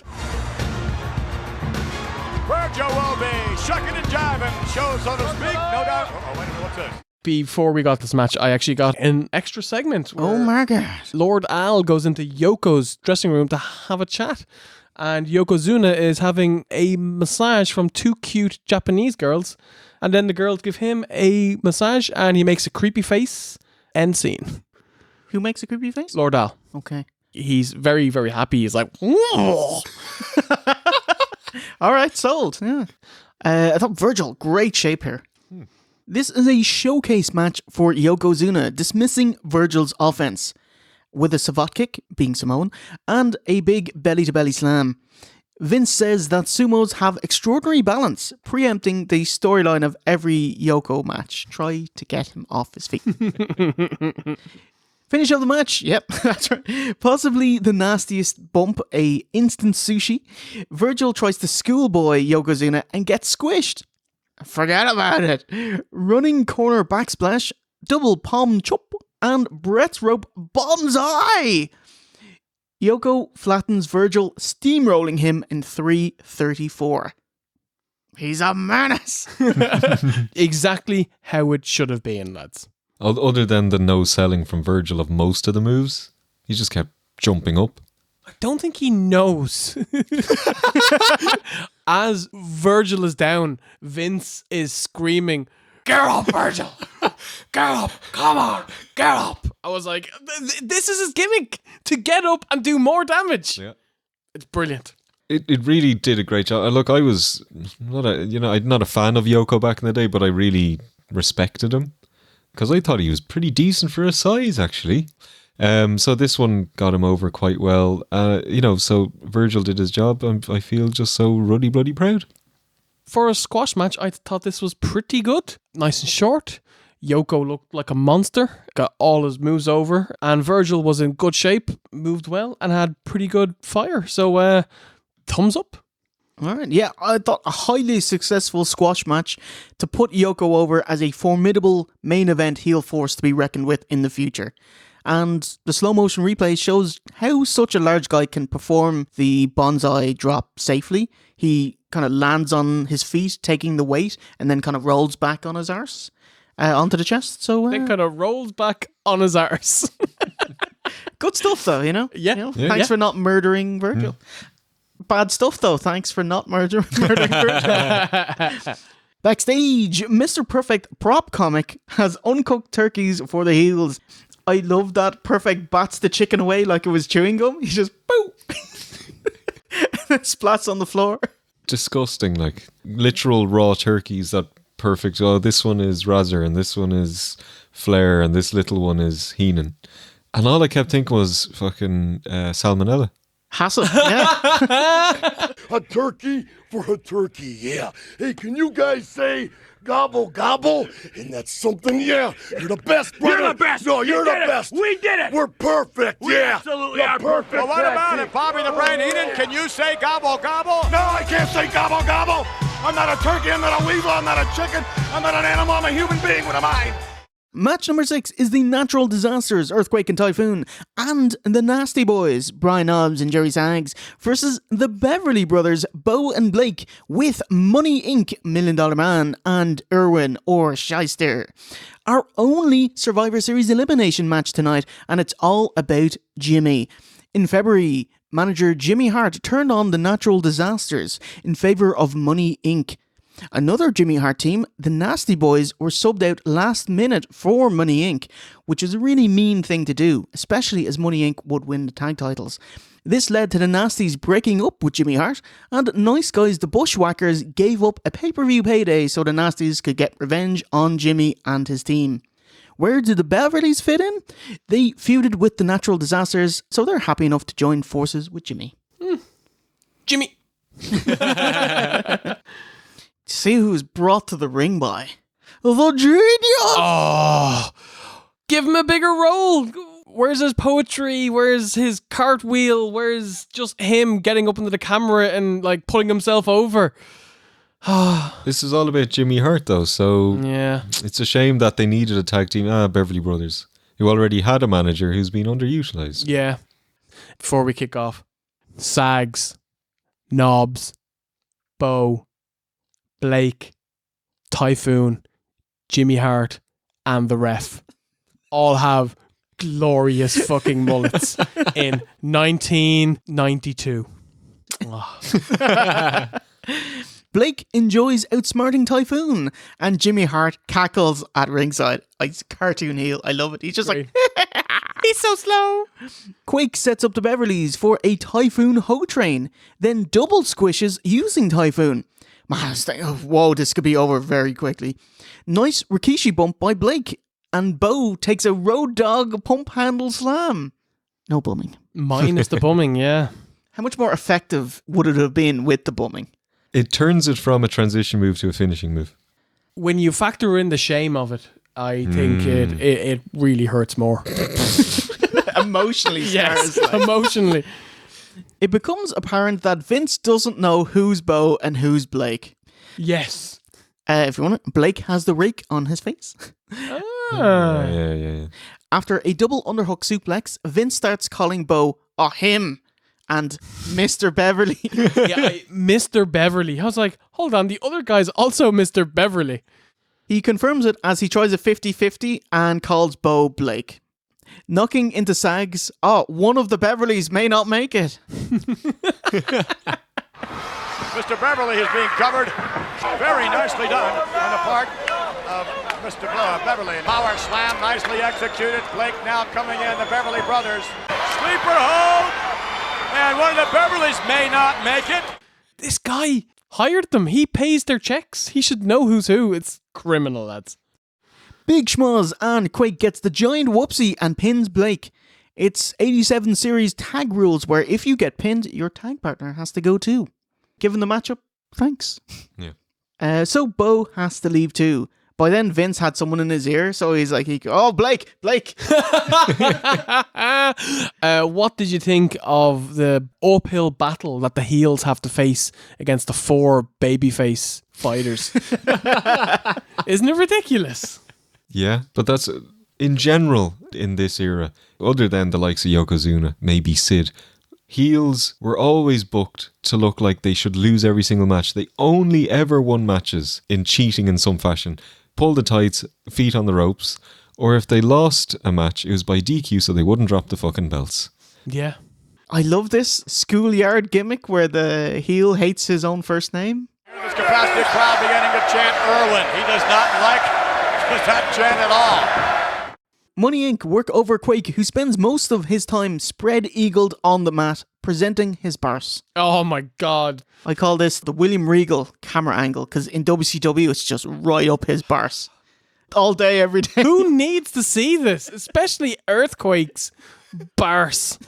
Virgil will be shucking and jiving, show so to speak, no doubt. Oh, wait a minute, what's this? Before we got this match, I actually got an extra segment. Oh my god. Lord Al goes into Yoko's dressing room to have a chat. And Yokozuna is having a massage from two cute Japanese girls. And then the girls give him a massage and he makes a creepy face. End scene. Who makes a creepy face? Lord Al. Okay. He's very, very happy. He's like, whoa. All right, sold. Yeah. I thought Virgil, great shape here. This is a showcase match for Yokozuna, dismissing Virgil's offense with a savate kick, being Samoan, and a big belly-to-belly slam. Vince says that sumos have extraordinary balance, preempting the storyline of every Yoko match. Try to get him off his feet. Finish of the match, yep, that's right. Possibly the nastiest bump, a instant sushi. Virgil tries to schoolboy Yokozuna and gets squished. Forget about it. Running corner backsplash, double palm chop, and Bret's rope bonsai. Yoko flattens Virgil, steamrolling him in 3:34. He's a menace. Exactly how it should have been, lads. Other than the no selling from Virgil of most of the moves, he just kept jumping up. I don't think he knows. As Virgil is down, Vince is screaming, "Get up, Virgil! Get up! Come on! Get up!" I was like, this is his gimmick, to get up and do more damage. Yeah. It's brilliant. It really did a great job. Look, I was I'm not a fan of Yoko back in the day, but I really respected him because I thought he was pretty decent for his size, actually. So this one got him over quite well. So Virgil did his job, and I feel just so ruddy bloody proud. For a squash match, I thought this was pretty good. Nice and short. Yoko looked like a monster, got all his moves over, and Virgil was in good shape, moved well, and had pretty good fire. So, thumbs up. All right, yeah, I thought a highly successful squash match to put Yoko over as a formidable main event heel force to be reckoned with in the future. And the slow motion replay shows how such a large guy can perform the bonsai drop safely. He kind of lands on his feet, taking the weight, and then kind of rolls back on his arse onto the chest. So Then kind of rolls back on his arse. good stuff, though, you know? Yeah. You know? Yeah. Thanks for not murdering Virgil. Bad stuff, though. Thanks for not murdering Virgil. Backstage, Mr. Perfect prop comic has uncooked turkeys for the heels. I love that Perfect bats the chicken away like it was chewing gum. He just boo, and it splats on the floor. Disgusting, like literal raw turkeys that Perfect. Oh, this one is Razor and this one is Flair and this little one is Heenan. And all I kept thinking was fucking salmonella. Hassle, yeah. A turkey for a turkey, yeah. Hey, can you guys say gobble, gobble? And that's something, yeah. You're the best, brother. You're the best. No, you're You the did it. best. We did it. We're perfect, We yeah. absolutely The are perfect. Well, what about tag it, Bobby the Brain Heenan? Can you say gobble, gobble? No, I can't say gobble, gobble. I'm not a turkey, I'm not a weasel, I'm not a chicken, I'm not an animal, I'm a human being. What am I? Match number 6 is the Natural Disasters, Earthquake and Typhoon, and the Nasty Boys, Brian Knobbs and Jerry Sags, versus the Beverly Brothers, Bo and Blake, with Money Inc., $1 Million Man, and Irwin or Shyster. Our only Survivor Series elimination match tonight, and it's all about Jimmy. In February, manager Jimmy Hart turned on the Natural Disasters in favour of Money Inc. Another Jimmy Hart team, the Nasty Boys, were subbed out last minute for Money Inc., which is a really mean thing to do, especially as Money Inc. would win the tag titles. This led to the Nasties breaking up with Jimmy Hart, and Nice Guys the Bushwhackers gave up a pay-per-view payday so the Nasties could get revenge on Jimmy and his team. Where do the Beverlys fit in? They feuded with the Natural Disasters, so they're happy enough to join forces with Jimmy. Jimmy. See who's brought to the ring by the Genius! Oh, give him a bigger role. Where's his poetry? Where's his cartwheel? Where's just him getting up into the camera and like pulling himself over? This is all about Jimmy Hart, though, so yeah, it's a shame that they needed a tag team. Beverly Brothers, who already had a manager who's been underutilized. Yeah. Before we kick off, Sags, Knobbs, Bo, Blake, Typhoon, Jimmy Hart, and the Ref all have glorious fucking mullets in 1992. Oh. Blake enjoys outsmarting Typhoon, and Jimmy Hart cackles at ringside. It's cartoon heel. I love it. He's just like, he's so slow. Quake sets up the Beverlys for a Typhoon hoe train, then double squishes using Typhoon. Man, whoa, this could be over very quickly. Nice Rikishi bump by Blake, and Bo takes a Road Dogg pump handle slam. No bumming. Minus the bumming, yeah. How much more effective would it have been with the bumming? It turns it from a transition move to a finishing move. When you factor in the shame of it, I think it really hurts more. Emotionally, yes, emotionally. It becomes apparent that Vince doesn't know who's Bo and who's Blake. Yes. If you want it, Blake has the rake on his face. Yeah. After a double underhook suplex, Vince starts calling Bo him and Mr. Beverly. Mr. Beverly. I was like, hold on, the other guy's also Mr. Beverly. He confirms it as he tries a 50-50 and calls Bo Blake. Knocking into Sags, one of the Beverlys may not make it. Mr. Beverly is being covered. Very nicely done on the part of Mr. Beverly. Power slam, nicely executed. Blake now coming in, the Beverly Brothers. Sleeper hold, and one of the Beverlys may not make it. This guy hired them. He pays their checks. He should know who's who. It's criminal, lads. Big Schmoz and Quake gets the giant whoopsie and pins Blake. It's 87 series tag rules where if you get pinned, your tag partner has to go too. Given the matchup, thanks. Yeah. So Bo has to leave too. By then, Vince had someone in his ear, so he's like, Blake. What did you think of the uphill battle that the heels have to face against the 4 babyface fighters? Isn't it ridiculous? Yeah, but that's in general in this era, other than the likes of Yokozuna, maybe Sid, Heels were always booked to look like they should lose every single match. They only ever won matches in cheating in some fashion. Pull the tights, feet on the ropes, or if they lost a match, it was by DQ so they wouldn't drop the fucking belts. Yeah. I love this schoolyard gimmick where the heel hates his own first name. This capacity crowd beginning to chant Irwin. He does not like that chant at all. Money Inc. work over Quake, who spends most of his time spread-eagled on the mat, presenting his bars. Oh my God. I call this the William Regal camera angle, because in WCW it's just right up his bars. All day, every day. Who needs to see this? Especially Earthquake's bars.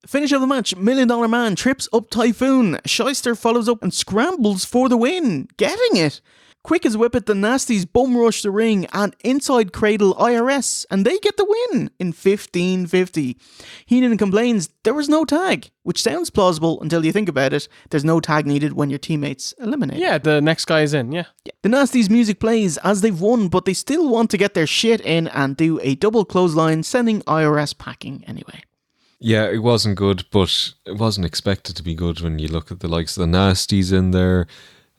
Finish of the match, $1 Million Man trips up Typhoon. Shyster follows up and scrambles for the win, getting it. Quick as Whip It, the Nasties bum rush the ring and inside cradle IRS, and they get the win in 15:50. Heenan complains there was no tag, which sounds plausible until you think about it. There's no tag needed when your teammates eliminate. Yeah, the next guy is in, yeah. The Nasties music plays as they've won, but they still want to get their shit in and do a double clothesline, sending IRS packing anyway. Yeah, it wasn't good, but it wasn't expected to be good when you look at the likes of the Nasties in there.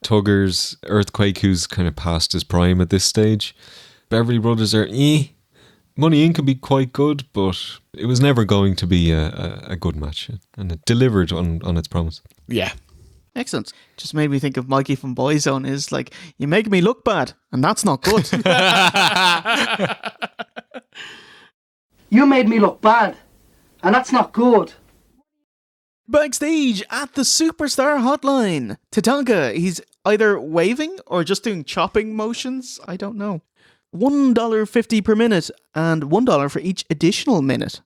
Tuggers, Earthquake, who's kind of past his prime at this stage. Beverly Brothers are Money Inc. can be quite good, but it was never going to be a good match. And it delivered on its promise. Yeah. Excellent. Just made me think of Mikey from Boyzone is like, you make me look bad, and that's not good. You made me look bad, and that's not good. Backstage at the Superstar Hotline, Tatanka, he's either waving or just doing chopping motions. I don't know. $1.50 per minute and $1 for each additional minute.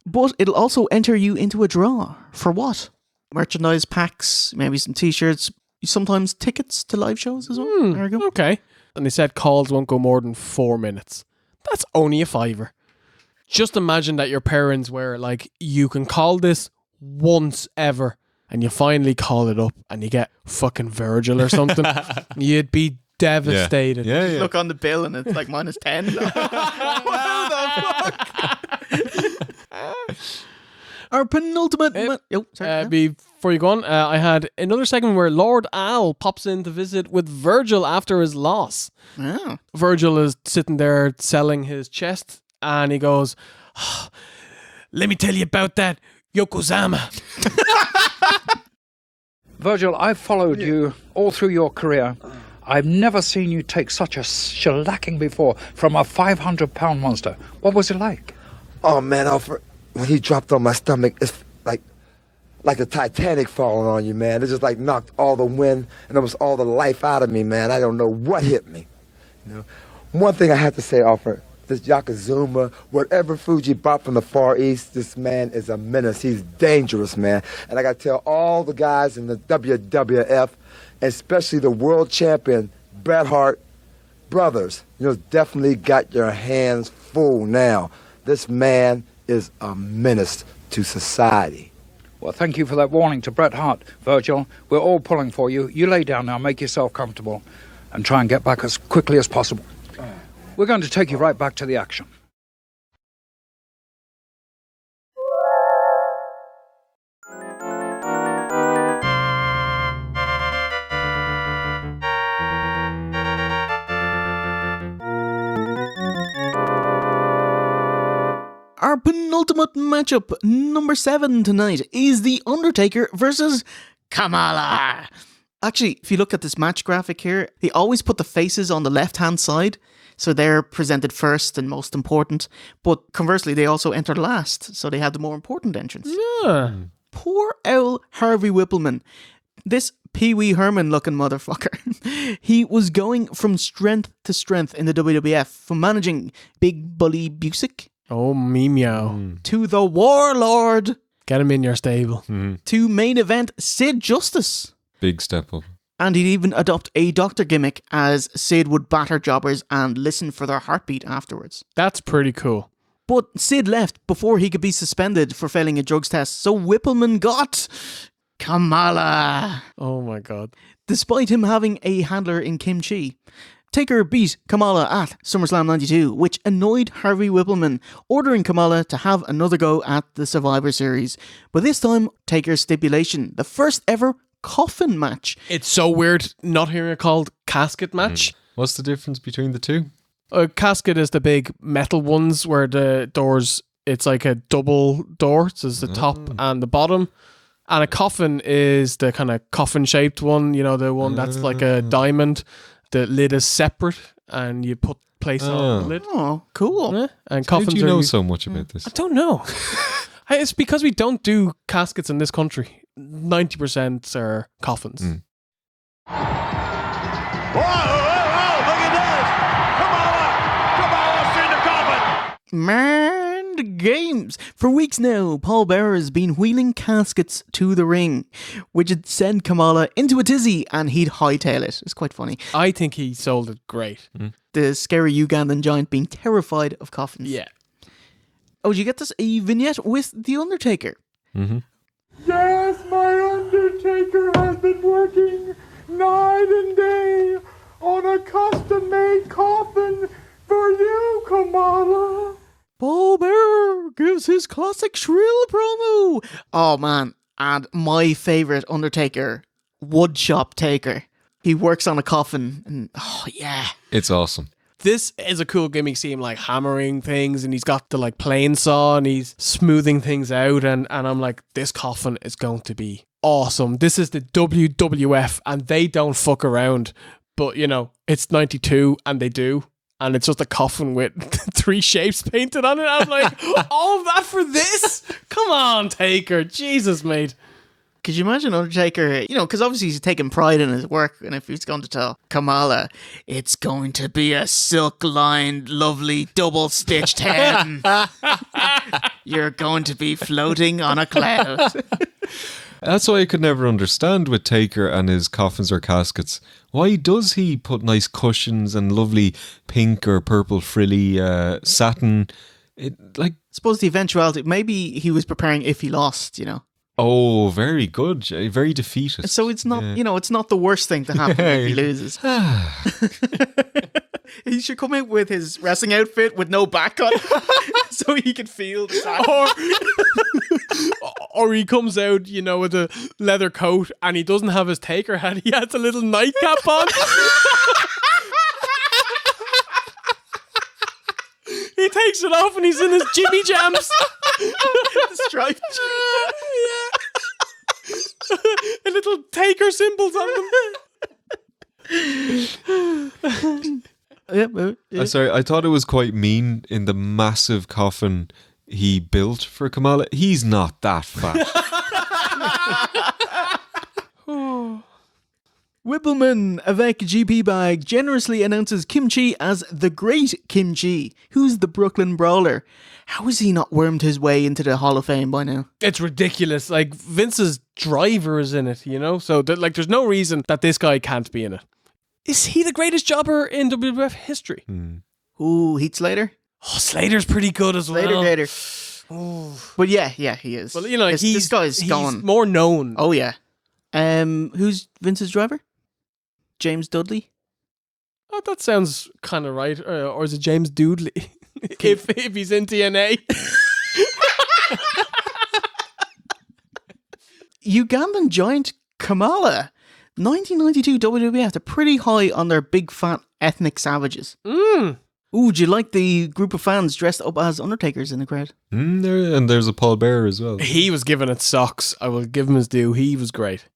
But it'll also enter you into a draw. For what? Merchandise packs, maybe some t-shirts, sometimes tickets to live shows as well. There we go. Okay. And they said calls won't go more than 4 minutes. That's only a $5. Just imagine that your parents were like, you can call this once ever, and you finally call it up and you get fucking Virgil or something. You'd be devastated. Yeah. Look on the bill and it's like minus 10. What the fuck? Our penultimate... Before you go on, I had another segment where Lord Al pops in to visit with Virgil after his loss. Oh. Virgil is sitting there selling his chest and he goes, let me tell you about that Yokozuna. Virgil, I've followed you all through your career. I've never seen you take such a shellacking before from a 500-pound monster. What was it like? Oh, man, Alfred, when he dropped on my stomach, it's like the Titanic falling on you, man. It just like knocked all the wind and almost all the life out of me, man. I don't know what hit me. You know, one thing I have to say, Alfred, this Yokozuna, whatever food you bought from the Far East, this man is a menace. He's dangerous, man. And I got to tell all the guys in the WWF, especially the world champion, Bret Hart, brothers, you definitely got your hands full now. This man is a menace to society. Well, thank you for that warning to Bret Hart, Virgil. We're all pulling for you. You lay down now, make yourself comfortable, and try and get back as quickly as possible. We're going to take you right back to the action. Our penultimate matchup, number 7 tonight, is The Undertaker versus Kamala. Actually, if you look at this match graphic here, they always put the faces on the left-hand side, so they're presented first and most important. But conversely, they also enter last, so they have the more important entrance. Yeah. Poor owl Harvey Whippleman. This Pee Wee Herman looking motherfucker. He was going from strength to strength in the WWF, from managing Big Bully Busick. Oh, me meow. To the Warlord. Get him in your stable. To main event Sid Justice. Big step up. And he'd even adopt a doctor gimmick as Sid would batter jobbers and listen for their heartbeat afterwards. That's pretty cool. But Sid left before he could be suspended for failing a drugs test, so Whippleman got Kamala. Oh my god. Despite him having a handler in Kim Chi. Taker beat Kamala at SummerSlam 92, which annoyed Harvey Whippleman, ordering Kamala to have another go at the Survivor Series. But this time, Taker's stipulation, the first ever coffin match. It's so weird not hearing it called casket match. What's the difference between the two? A casket is the big metal ones where the doors, it's like a double door. So it's the top and the bottom. And a coffin is the kind of coffin-shaped one, you know, the one that's like a diamond. The lid is separate, and you put place on the lid. Oh, cool. Yeah. And How coffins do you are know so much about this? I don't know. It's because we don't do caskets in this country. 90% are coffins. Whoa, look at this! Kamala's seen the coffin! Mind games. For weeks now, Paul Bearer has been wheeling caskets to the ring, which would send Kamala into a tizzy and he'd hightail it. It's quite funny. I think he sold it great. The scary Ugandan giant being terrified of coffins. Yeah. Oh, did you get this a vignette with The Undertaker? Mm-hmm. Yes, my Undertaker has been working night and day on a custom-made coffin for you, Kamala. Paul Bearer gives his classic shrill promo. Oh man, and my favourite Undertaker, Woodshop Taker. He works on a coffin and oh yeah. It's awesome. This is a cool gimmick, see him like hammering things and he's got the like plane saw and he's smoothing things out and I'm like, this coffin is going to be awesome. This is the WWF and they don't fuck around. But you know, it's 92 and they do. And it's just a coffin with 3 shapes painted on it. I'm like, all of that for this? Come on, Taker. Jesus, mate. Could you imagine Undertaker, you know, because obviously he's taking pride in his work, and if he's going to tell Kamala, it's going to be a silk-lined, lovely, double-stitched head. You're going to be floating on a cloud. That's why I could never understand with Taker and his coffins or caskets. Why does he put nice cushions and lovely pink or purple frilly satin? I suppose the eventuality, maybe he was preparing if he lost, you know. Oh, very good. Very defeatist. So it's not, you know, it's not the worst thing to happen if he loses. He should come out with his wrestling outfit with no back on so he can feel the sound. Or he comes out, you know, with a leather coat and he doesn't have his Taker hat. He has a little nightcap on. He takes it off and he's in his Jimmy Jams. Striped. Yeah. A little Taker symbols on them. Sorry, I thought it was quite mean in the massive coffin he built for Kamala. He's not that fat. Whippleman, avec GP bag, generously announces Kimchi as the Great Kimchi. Who's the Brooklyn Brawler? How has he not wormed his way into the Hall of Fame by now? It's ridiculous. Like, Vince's driver is in it, you know? So, there's no reason that this guy can't be in it. Is he the greatest jobber in WWF history? Ooh, Heath Slater? Oh, Slater's pretty good as well. Slater. But yeah, he is. Well, you know, this guy's gone. More known. Oh, yeah. Who's Vince's driver? James Dudley? Oh, that sounds kind of right. Or is it James Doodley? if he's in TNA. Ugandan giant Kamala. 1992 WWF, they're pretty high on their big fat ethnic savages. Ooh, do you like the group of fans dressed up as Undertakers in the crowd? And there's a Paul Bearer as well. He was giving it socks. I will give him his due. He was great.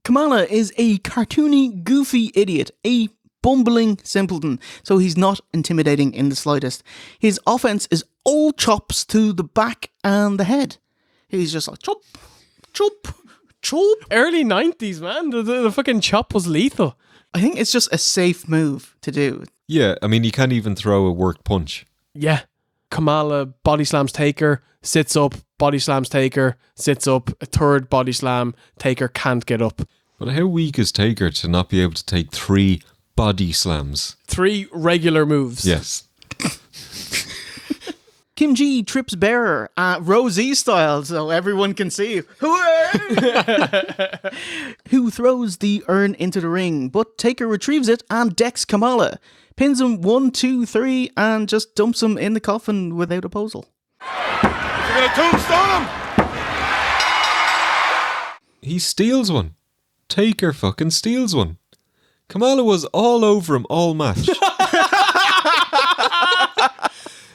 Kamala is a cartoony, goofy idiot, a bumbling simpleton, so he's not intimidating in the slightest. His offense is all chops to the back and the head. He's just like, chop, chop, chop. Early 90s, man. The fucking chop was lethal. I think it's just a safe move to do. Yeah, I mean, you can't even throw a worked punch. Yeah. Kamala body slams Taker, sits up, body slams Taker, sits up, a third body slam, Taker can't get up. But how weak is Taker to not be able to take 3 body slams? 3 regular moves. Yes. Kim G trips bearer, Rosie style, so everyone can see who throws the urn into the ring, but Taker retrieves it and decks Kamala, pins him 1, 2, 3, and just dumps him in the coffin without opposal. You're gonna tombstone him? He steals one. Taker fucking steals one. Kamala was all over him all match.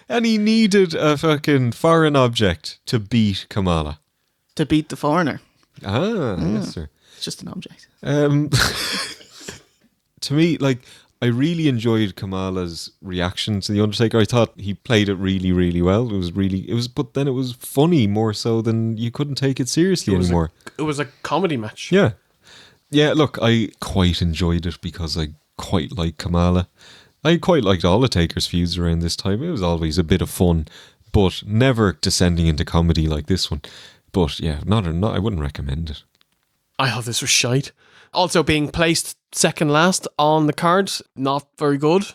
And he needed a fucking foreign object to beat Kamala. To beat the foreigner. Yes, sir. It's just an object. To me, like, I really enjoyed Kamala's reaction to The Undertaker. I thought he played it really, really well. But then it was funny more so than you couldn't take it seriously anymore. It was a comedy match. Yeah. Yeah, look, I quite enjoyed it because I quite like Kamala. I quite liked all the Taker's feuds around this time. It was always a bit of fun, but never descending into comedy like this one. But yeah, I wouldn't recommend it. I thought this was shite. Also being placed second last on the card, not very good.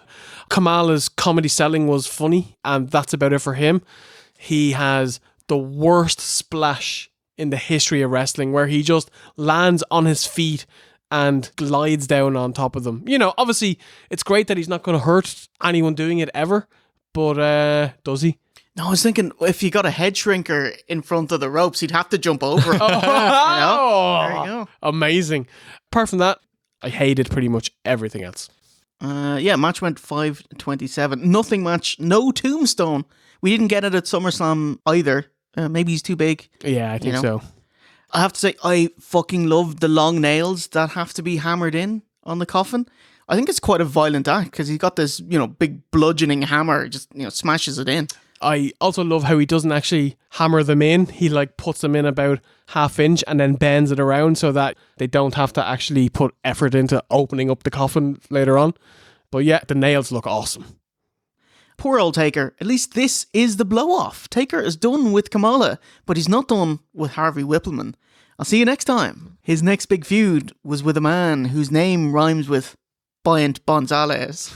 Kamala's comedy selling was funny, and that's about it for him. He has the worst splash in the history of wrestling, where he just lands on his feet and glides down on top of them. You know, obviously, it's great that he's not going to hurt anyone doing it ever, but does he? No, I was thinking if you got a head shrinker in front of the ropes, he'd have to jump over him. Oh, there you go. Amazing. Apart from that, I hated pretty much everything else. Match went 5-27. Nothing match, no tombstone. We didn't get it at SummerSlam either. Maybe he's too big. Yeah, I think so. I have to say, I fucking love the long nails that have to be hammered in on the coffin. I think it's quite a violent act because he's got this, big bludgeoning hammer, just, smashes it in. I also love how he doesn't actually hammer them in. He puts them in about half inch and then bends it around so that they don't have to actually put effort into opening up the coffin later on. But yeah, the nails look awesome. Poor old Taker. At least this is the blow-off. Taker is done with Kamala, but he's not done with Harvey Whippleman. I'll see you next time. His next big feud was with a man whose name rhymes with Bryant Gonzalez.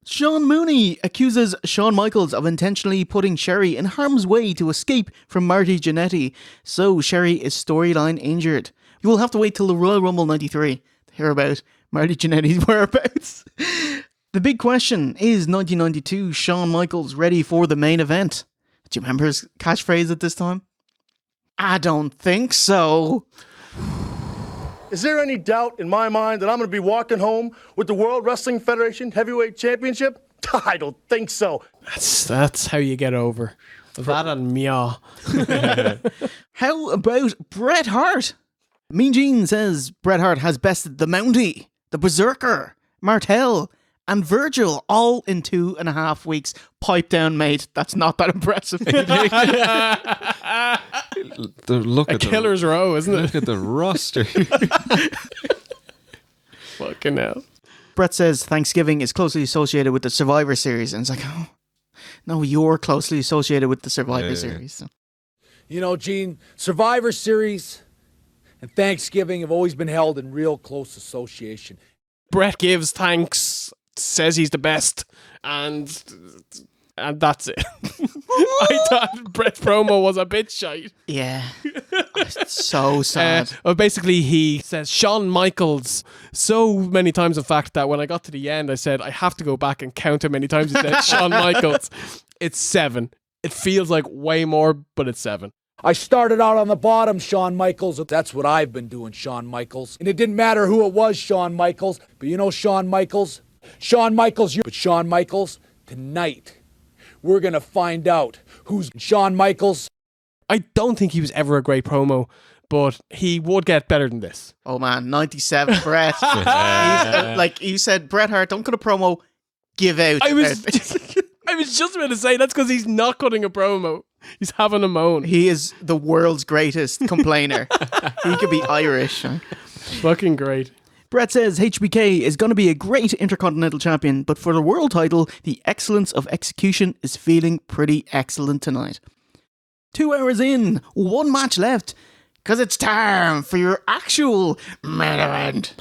Sean Mooney accuses Shawn Michaels of intentionally putting Sherry in harm's way to escape from Marty Jannetty, so Sherry is storyline injured. You will have to wait till the Royal Rumble 93 to hear about Marty Jannetty's whereabouts. The big question, is 1992 Shawn Michaels ready for the main event? Do you remember his catchphrase at this time? I don't think so. Is there any doubt in my mind that I'm going to be walking home with the World Wrestling Federation Heavyweight Championship? I don't think so. That's how you get over. That and meow. How about Bret Hart? Mean Gene says Bret Hart has bested the Mountie, the Berserker, Martel, and Virgil all in 2.5 weeks. Pipe down, mate. That's not that impressive. Look at killer's row, isn't it? Look at the roster. Fucking hell. Bret says Thanksgiving is closely associated with the Survivor Series. And it's like, oh, no, you're closely associated with the Survivor Series. So. You know, Gene, Survivor Series and Thanksgiving have always been held in real close association. Bret gives thanks, says he's the best, and that's it. I thought Bret's promo was a bit shite. Yeah. It's so sad. Basically, he says Shawn Michaels so many times, in fact, that when I got to the end, I said, I have to go back and count how many times he said Shawn Michaels. It's 7. It feels like way more, but it's 7. I started out on the bottom, Shawn Michaels. That's what I've been doing, Shawn Michaels. And it didn't matter who it was, Shawn Michaels. But you know Shawn Michaels? Shawn Michaels, but Shawn Michaels, tonight, we're going to find out who's Shawn Michaels. I don't think he was ever a great promo, but he would get better than this. Oh man, 97 Bret. Like you said, Bret Hart, don't cut a promo, give out. I was just about to say, that's because he's not cutting a promo. He's having a moan. He is the world's greatest complainer. He could be Irish. Huh? Fucking great. Bret says HBK is going to be a great Intercontinental Champion, but for the world title, the excellence of execution is feeling pretty excellent tonight. 2 hours in, 1 match left, because it's time for your actual main event.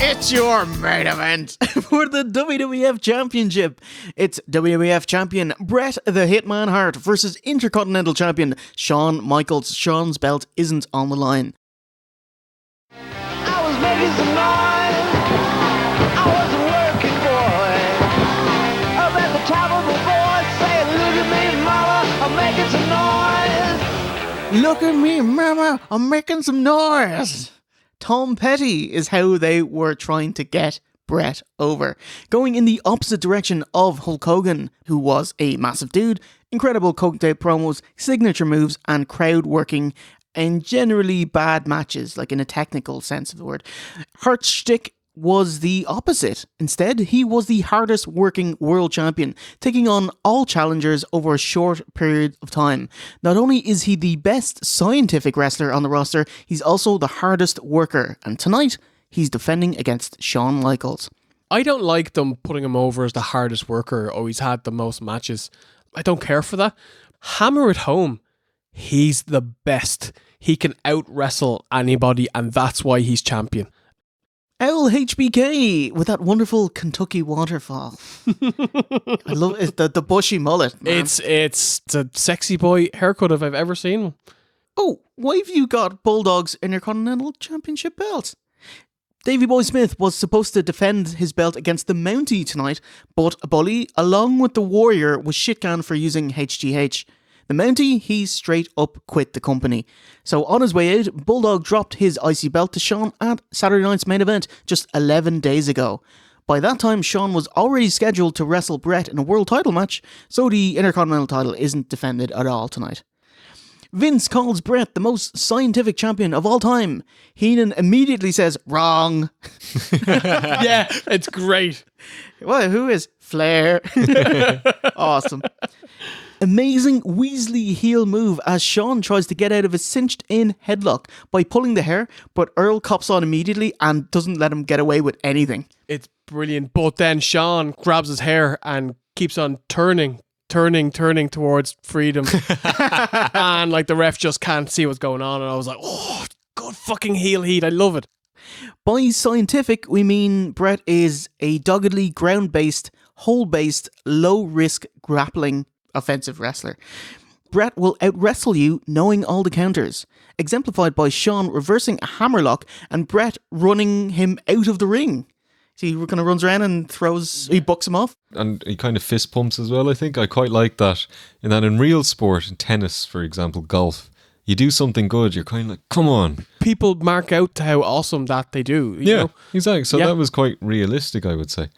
It's your main event for the WWF Championship. It's WWF Champion Bret the Hitman Hart versus Intercontinental Champion Shawn Michaels. Shawn's belt isn't on the line. I was making some noise. I was a working boy. Up at the top of the voice, saying, "Look at me, mama, I'm making some noise." Look at me, mama, I'm making some noise. Tom Petty is how they were trying to get Bret over, going in the opposite direction of Hulk Hogan, who was a massive dude, incredible coke tape promos, signature moves, and crowd working, and generally bad matches, like in a technical sense of the word. Hart's shtick was the opposite. Instead, he was the hardest working world champion, taking on all challengers over a short period of time. Not only is he the best scientific wrestler on the roster, he's also the hardest worker, and tonight, he's defending against Shawn Michaels. I don't like them putting him over as the hardest worker or he's had the most matches. I don't care for that. Hammer it home. He's the best. He can out-wrestle anybody, and that's why he's champion. Owl HBK with that wonderful Kentucky waterfall. I love it, the bushy mullet. Man. It's the sexy boy haircut if I've ever seen one. Oh, why have you got Bulldog's Intercontinental Championship belt? Davey Boy Smith was supposed to defend his belt against the Mountie tonight, but Bully, along with the Warrior, was shit-canned for using HGH. The Mountie, he straight up quit the company. So on his way out, Bulldog dropped his IC belt to Shawn at Saturday night's main event just 11 days ago. By that time, Shawn was already scheduled to wrestle Bret in a world title match, so the Intercontinental title isn't defended at all tonight. Vince calls Bret the most scientific champion of all time. Heenan immediately says, wrong. Yeah, it's great. Well, who is Flair? Awesome. Amazing Weasley heel move as Shawn tries to get out of a cinched-in headlock by pulling the hair, but Earl cops on immediately and doesn't let him get away with anything. It's brilliant. But then Shawn grabs his hair and keeps on turning towards freedom. And like the ref just can't see what's going on. And I was like, oh, good fucking heel heat. I love it. By scientific, we mean Bret is a doggedly ground-based, hole-based, low-risk grappling offensive wrestler. Bret will out-wrestle you knowing all the counters, exemplified by Shawn reversing a hammerlock and Bret running him out of the ring. See, he kind of runs around and he bucks him off. And he kind of fist pumps as well, I think. I quite like that. In real sport, in tennis, for example, golf, you do something good, you're kind of like, come on. People mark out to how awesome that they do. You know? Exactly. So that was quite realistic, I would say.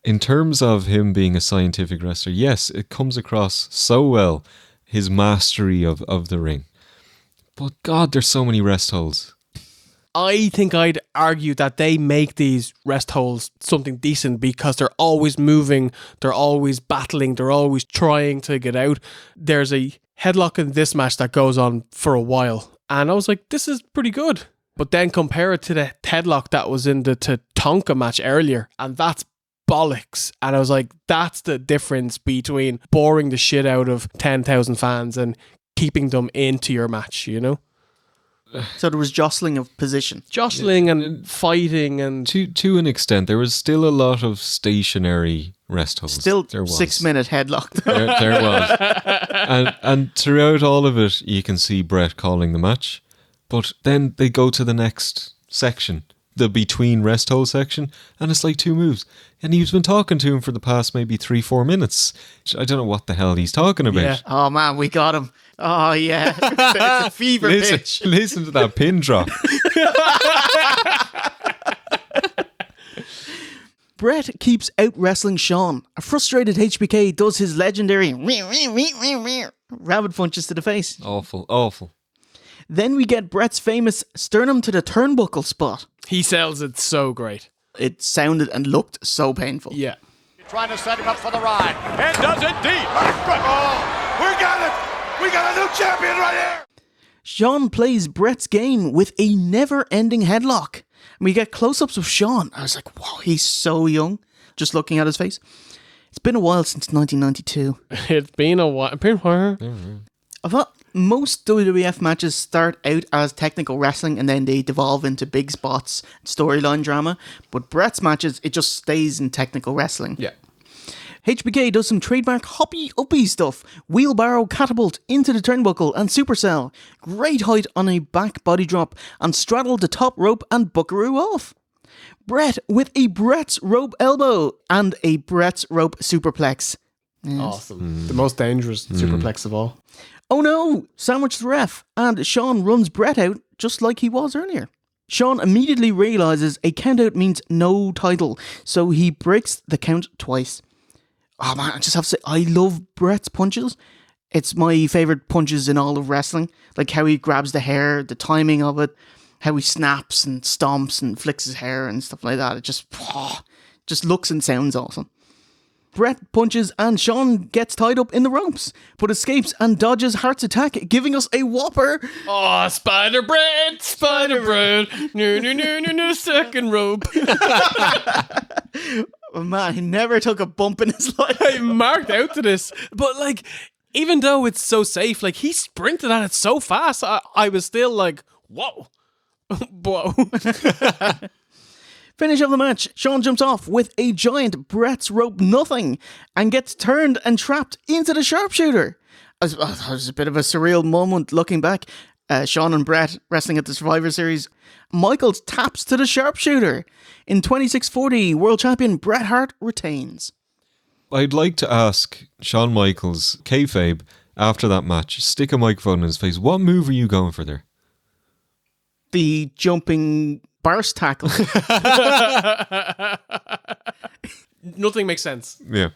In terms of him being a scientific wrestler, yes, it comes across so well, his mastery of the ring. But God, there's so many rest holes. I think I'd argue that they make these rest holes something decent because they're always moving, they're always battling, they're always trying to get out. There's a headlock in this match that goes on for a while, and I was like, this is pretty good. But then compare it to the headlock that was in the Tatanka match earlier, and that's bollocks. And I was like, that's the difference between boring the shit out of 10,000 fans and keeping them into your match, you know? So there was jostling of position. Jostling and fighting and... To an extent, there was still a lot of stationary rest holes. Still there was. 6-minute headlock. There was. And throughout all of it, you can see Bret calling the match. But then they go to the next section, the between rest hole section, and it's like 2 moves. And he's been talking to him for the past maybe 3-4 minutes. I don't know what the hell he's talking about. Yeah. Oh man, we got him. Oh yeah, it's a fever pitch. Listen to that pin drop. Bret keeps out-wrestling Shawn. A frustrated HBK does his legendary rabbit punches to the face. Awful. Then we get Bret's famous sternum to the turnbuckle spot. He sells it so great. It sounded and looked so painful. Yeah. Trying to set him up for the ride. And does indeed. Oh, we got it. We got a new champion right here. Shawn plays Bret's game with a never-ending headlock. And we get close-ups of Shawn. I was like, wow, he's so young. Just looking at his face. It's been a while since 1992. It's been a while. I thought Most WWF matches start out as technical wrestling and then they devolve into big spots, storyline drama. But Bret's matches, it just stays in technical wrestling. Yeah. HBK does some trademark hoppy-uppy stuff. Wheelbarrow catapult into the turnbuckle and supercell. Great height on a back body drop and straddle the top rope and buckaroo off. Bret with a Bret's rope elbow and a Bret's rope superplex. Yes. Awesome. The most dangerous superplex of all. Oh no! Sandwich the ref, and Shawn runs Bret out just like he was earlier. Shawn immediately realises a countout means no title, so he breaks the count twice. Oh man, I just have to say, I love Bret's punches. It's my favourite punches in all of wrestling. Like how he grabs the hair, the timing of it, how he snaps and stomps and flicks his hair and stuff like that. It just looks and sounds awesome. Bret punches and Shawn gets tied up in the ropes, but escapes and dodges Hart's attack, giving us a whopper. Oh, Spider Bret, no, second rope. Oh man, he never took a bump in his life. I marked out to this, but like, even though it's so safe, like he sprinted at it so fast, I was still like, whoa, whoa. Finish of the match, Shawn jumps off with a giant Bret's rope nothing and gets turned and trapped into the sharpshooter. It was a bit of a surreal moment looking back. Shawn and Bret wrestling at the Survivor Series. Michaels taps to the sharpshooter. In 2640, world champion Bret Hart retains. I'd like to ask Shawn Michaels, kayfabe, after that match, stick a microphone in his face. What move are you going for there? The jumping burst tackle. Nothing makes sense. Yeah.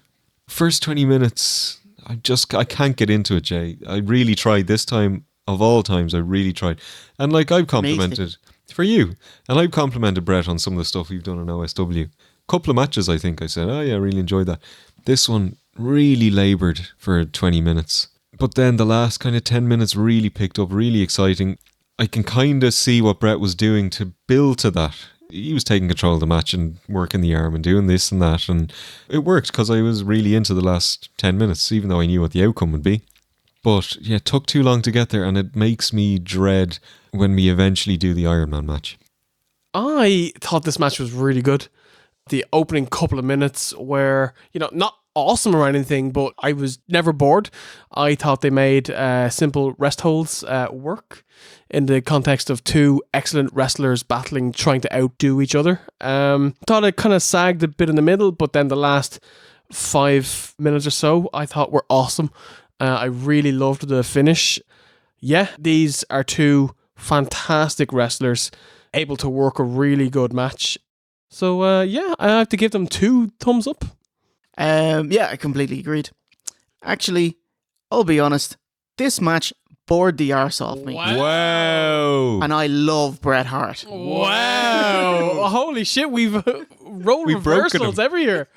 First 20 minutes, I can't get into it, Jay. I really tried this time. Of all times, I really tried. And like I've complimented for you, and I've complimented Bret on some of the stuff we've done on OSW. Couple of matches, I think I said, oh yeah, I really enjoyed that. This one really laboured for 20 minutes. But then the last kind of 10 minutes really picked up, really exciting. I can kind of see what Bret was doing to build to that. He was taking control of the match and working the arm and doing this and that. And it worked because I was really into the last 10 minutes, even though I knew what the outcome would be. But yeah, it took too long to get there, and it makes me dread when we eventually do the Iron Man match. I thought this match was really good. The opening couple of minutes were, not awesome or anything, but I was never bored. I thought they made simple rest holds work in the context of two excellent wrestlers battling, trying to outdo each other. Thought it kind of sagged a bit in the middle, but then the last 5 minutes or so I thought were awesome. I really loved the finish. Yeah, these are two fantastic wrestlers able to work a really good match. So yeah, I have to give them 2 thumbs up. Yeah, I completely agreed. Actually, I'll be honest, this match bored the arse off me. Wow. And I love Bret Hart. Wow. Holy shit, we've rolled reversals every year.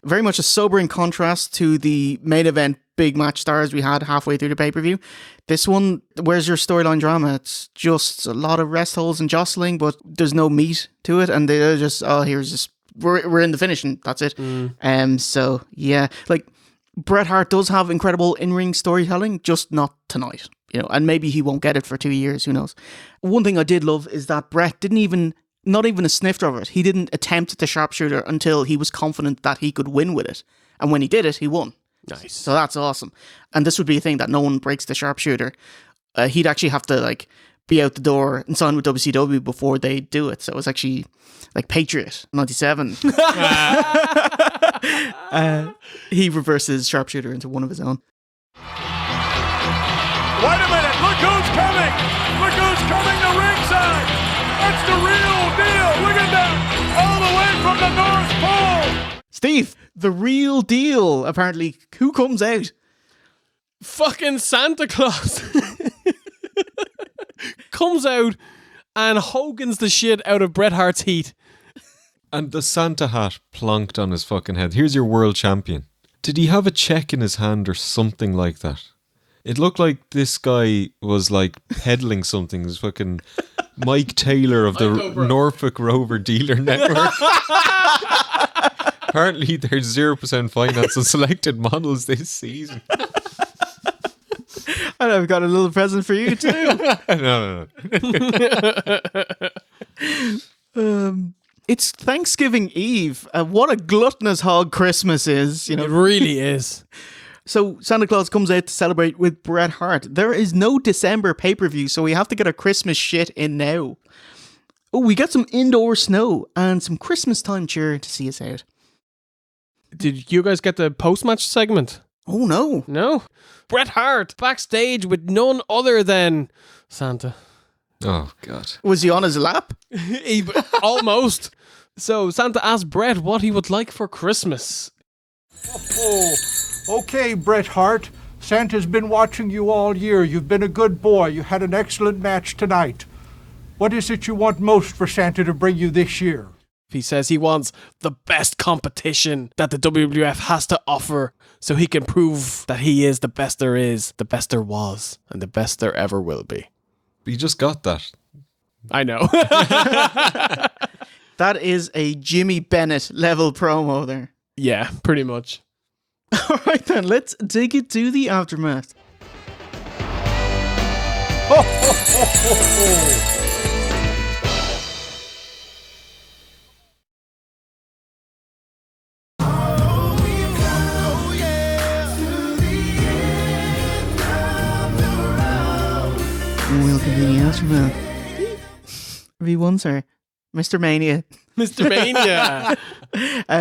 Very much a sobering contrast to the main event big match stars we had halfway through the pay-per-view. This one, where's your storyline drama? It's just a lot of rest holds and jostling, but there's no meat to it, and they're just, we're in the finish and that's it. So yeah, like Bret Hart does have incredible in-ring storytelling, just not tonight, and maybe he won't get it for 2 years, who knows. One thing I did love is that Bret not even a snifter of it. He didn't attempt the sharpshooter until he was confident that he could win with it. And when he did it, he won. Nice. So that's awesome. And this would be a thing that no one breaks the sharpshooter. He'd actually have to be out the door and sign with WCW before they do it. So it was actually like Patriot 97. He reverses sharpshooter into one of his own. Wait a minute, look who's coming! Look who's coming to ringside! It's the real deal! Look at that! All the way from the North Pole! Steve, the real deal, apparently. Who comes out? Fucking Santa Claus comes out and Hogan's the shit out of Bret Hart's heat. And the Santa hat plonked on his fucking head. Here's your world champion. Did he have a check in his hand or something like that? It looked like this guy was peddling something. He was fucking Mike Taylor of the Norfolk Rover Dealer Network. Apparently there's 0% finance on selected models this season. And I've got a little present for you too. No. It's Thanksgiving Eve. What a gluttonous hog Christmas is, you know. It really is. So Santa Claus comes out to celebrate with Bret Hart. There is no December pay-per-view, so we have to get our Christmas shit in now. Oh, we got some indoor snow and some Christmas time cheer to see us out. Did you guys get the post-match segment? Oh, no. No? Bret Hart backstage with none other than Santa. Oh, God. Was he on his lap? Almost. So Santa asked Bret what he would like for Christmas. Oh, okay, Bret Hart. Santa's been watching you all year. You've been a good boy. You had an excellent match tonight. What is it you want most for Santa to bring you this year? He says he wants the best competition that the WWF has to offer so he can prove that he is the best there is, the best there was, and the best there ever will be. You just got that. I know. That is a Jimmy Bennett level promo there. Yeah, pretty much. All right then, let's take it to the aftermath. Ho, ho, ho, ho, ho. Welcome to the aftermath. V1, sir. Mr. Mania. Mr. Mania.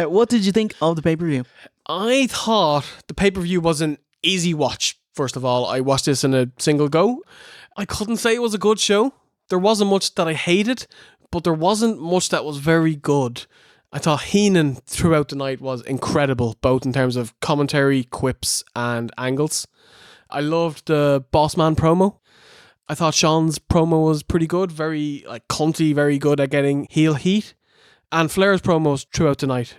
What did you think of the pay-per-view? I thought the pay-per-view was an easy watch. First of all, I watched this in a single go. I couldn't say it was a good show. There wasn't much that I hated, but there wasn't much that was very good. I thought Heenan throughout the night was incredible, both in terms of commentary, quips, and angles. I loved the Bossman promo. I thought Shawn's promo was pretty good, very like cunty, very good at getting heel heat. And Flair's promos throughout the night.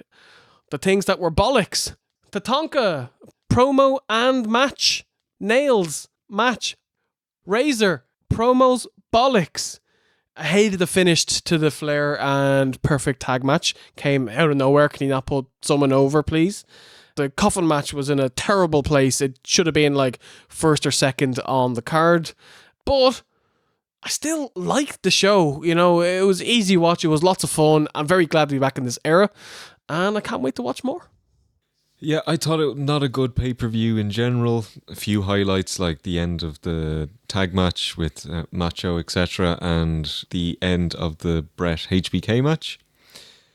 The things that were bollocks. Tatanka, promo and match. Nailz, match. Razor, promos, bollocks. I hated the finish to the Flair and Perfect tag match. Came out of nowhere. Can you not put someone over, please? The Coffin match was in a terrible place. It should have been like first or second on the card. But I still liked the show. You know, it was easy watch. It was lots of fun. I'm very glad to be back in this era. And I can't wait to watch more. Yeah, I thought it not a good pay-per-view in general. A few highlights like the end of the tag match with Macho, etc. and the end of the Bret HBK match.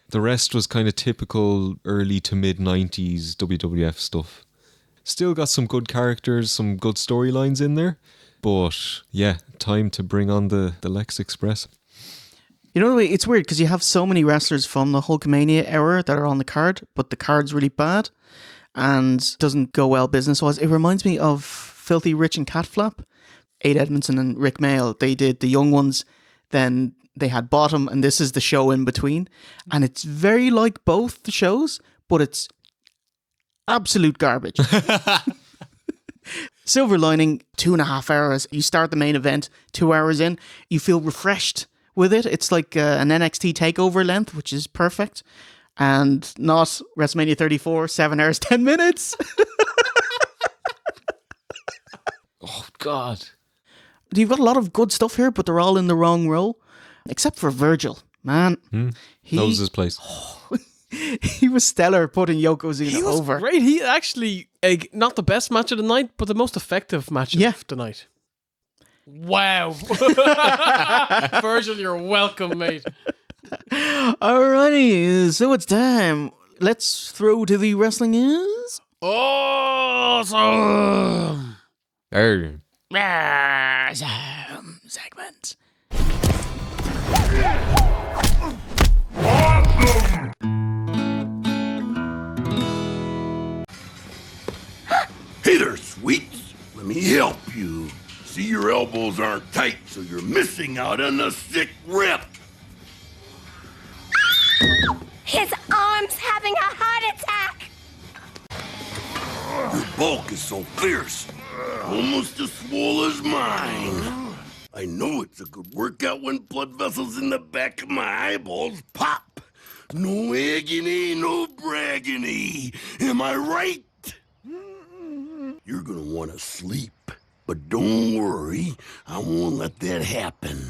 The rest was kind of typical early to mid-90s WWF stuff. Still got some good characters, some good storylines in there. But yeah, time to bring on the Lex Express. You know, it's weird because you have so many wrestlers from the Hulkamania era that are on the card, but the card's really bad and doesn't go well business-wise. It reminds me of Filthy Rich and Catflap. Ade Edmondson and Rick Mail, they did the young ones, then they had Bottom, and this is the show in between. And it's very like both the shows, but it's absolute garbage. Silver lining, 2.5 hours. You start the main event 2 hours in. You feel refreshed with it. It's like an NXT takeover length, which is perfect. And not WrestleMania 34, 7 hours, 10 minutes. Oh, God. You've got a lot of good stuff here, but they're all in the wrong role. Except for Virgil. Man. Knows his place. He was stellar putting Yokozuna over. Great. He actually, not the best match of the night, but the most effective match of the night. Wow. Virgil, you're welcome, mate. Alrighty, so it's time. Let's throw to the wrestling is awesome. Awesome segment. Hey there, sweets. Let me help you. See, your elbows aren't tight, so you're missing out on the sick rep. His arm's having a heart attack. Your bulk is so fierce, almost as swole as mine. I know it's a good workout when blood vessels in the back of my eyeballs pop. No agony, no braggony. Am I right? You're gonna want to sleep. But don't worry, I won't let that happen.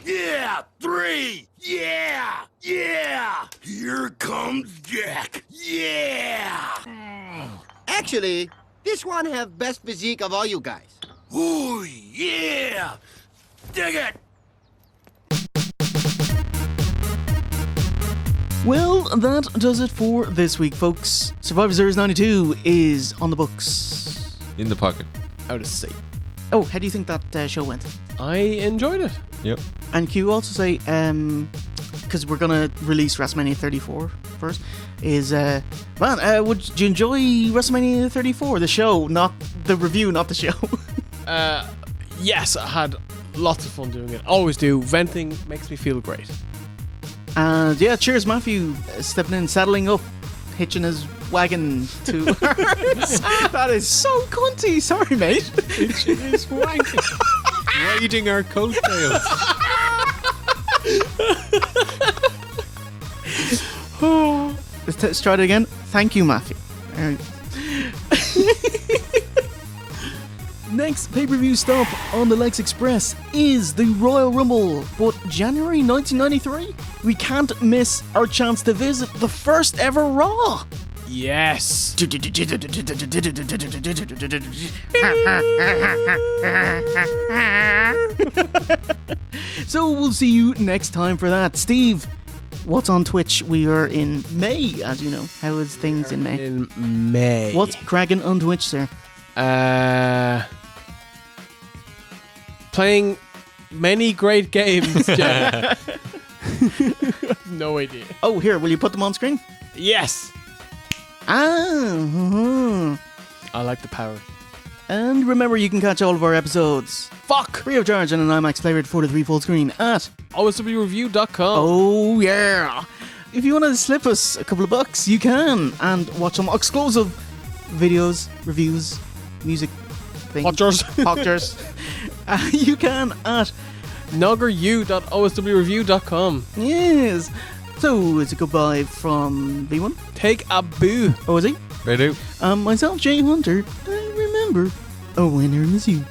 Yeah, 3! Yeah! Yeah! Here comes Jack! Yeah! Actually, this one have best physique of all you guys. Ooh, yeah! Dig it! Well, that does it for this week, folks. Survivor Series 92 is on the books. In the pocket. Out of sight. Oh, how do you think that show went? I enjoyed it. Yep. And can you also say, because we're going to release WrestleMania 34 first, is, would you enjoy WrestleMania 34, the show, not the review, not the show? Yes, I had lots of fun doing it. Always do. Venting makes me feel great. And yeah, cheers, Matthew, stepping in, saddling up, hitching his wagon to ours. That is so cunty. Sorry, mate. Hitching his wagon. Riding our coattails. Let's try it again. Thank you, Matthew. All right. Next pay-per-view stop on the Lex Express is the Royal Rumble, but January 1993, we can't miss our chance to visit the first ever Raw. Yes. So we'll see you next time for that. Steve, what's on Twitch? We are in May, as you know. How is things in May? In May. What's cracking on Twitch, sir? Playing many great games, Jack. No idea. Oh, here, will you put them on screen? Yes. I like the power. And remember, you can catch all of our episodes free of charge on an IMAX Player 4:3 full screen at OSWreview.com. Oh, yeah. If you want to slip us a couple of bucks, you can. And watch some exclusive videos, reviews, music things. Pictures. You can at noggeru.oswreview.com. Yes. So, it's a goodbye from V1. Take a boo. Oh, is he? I do. Myself, Jay Hunter. And remember, a winner is you.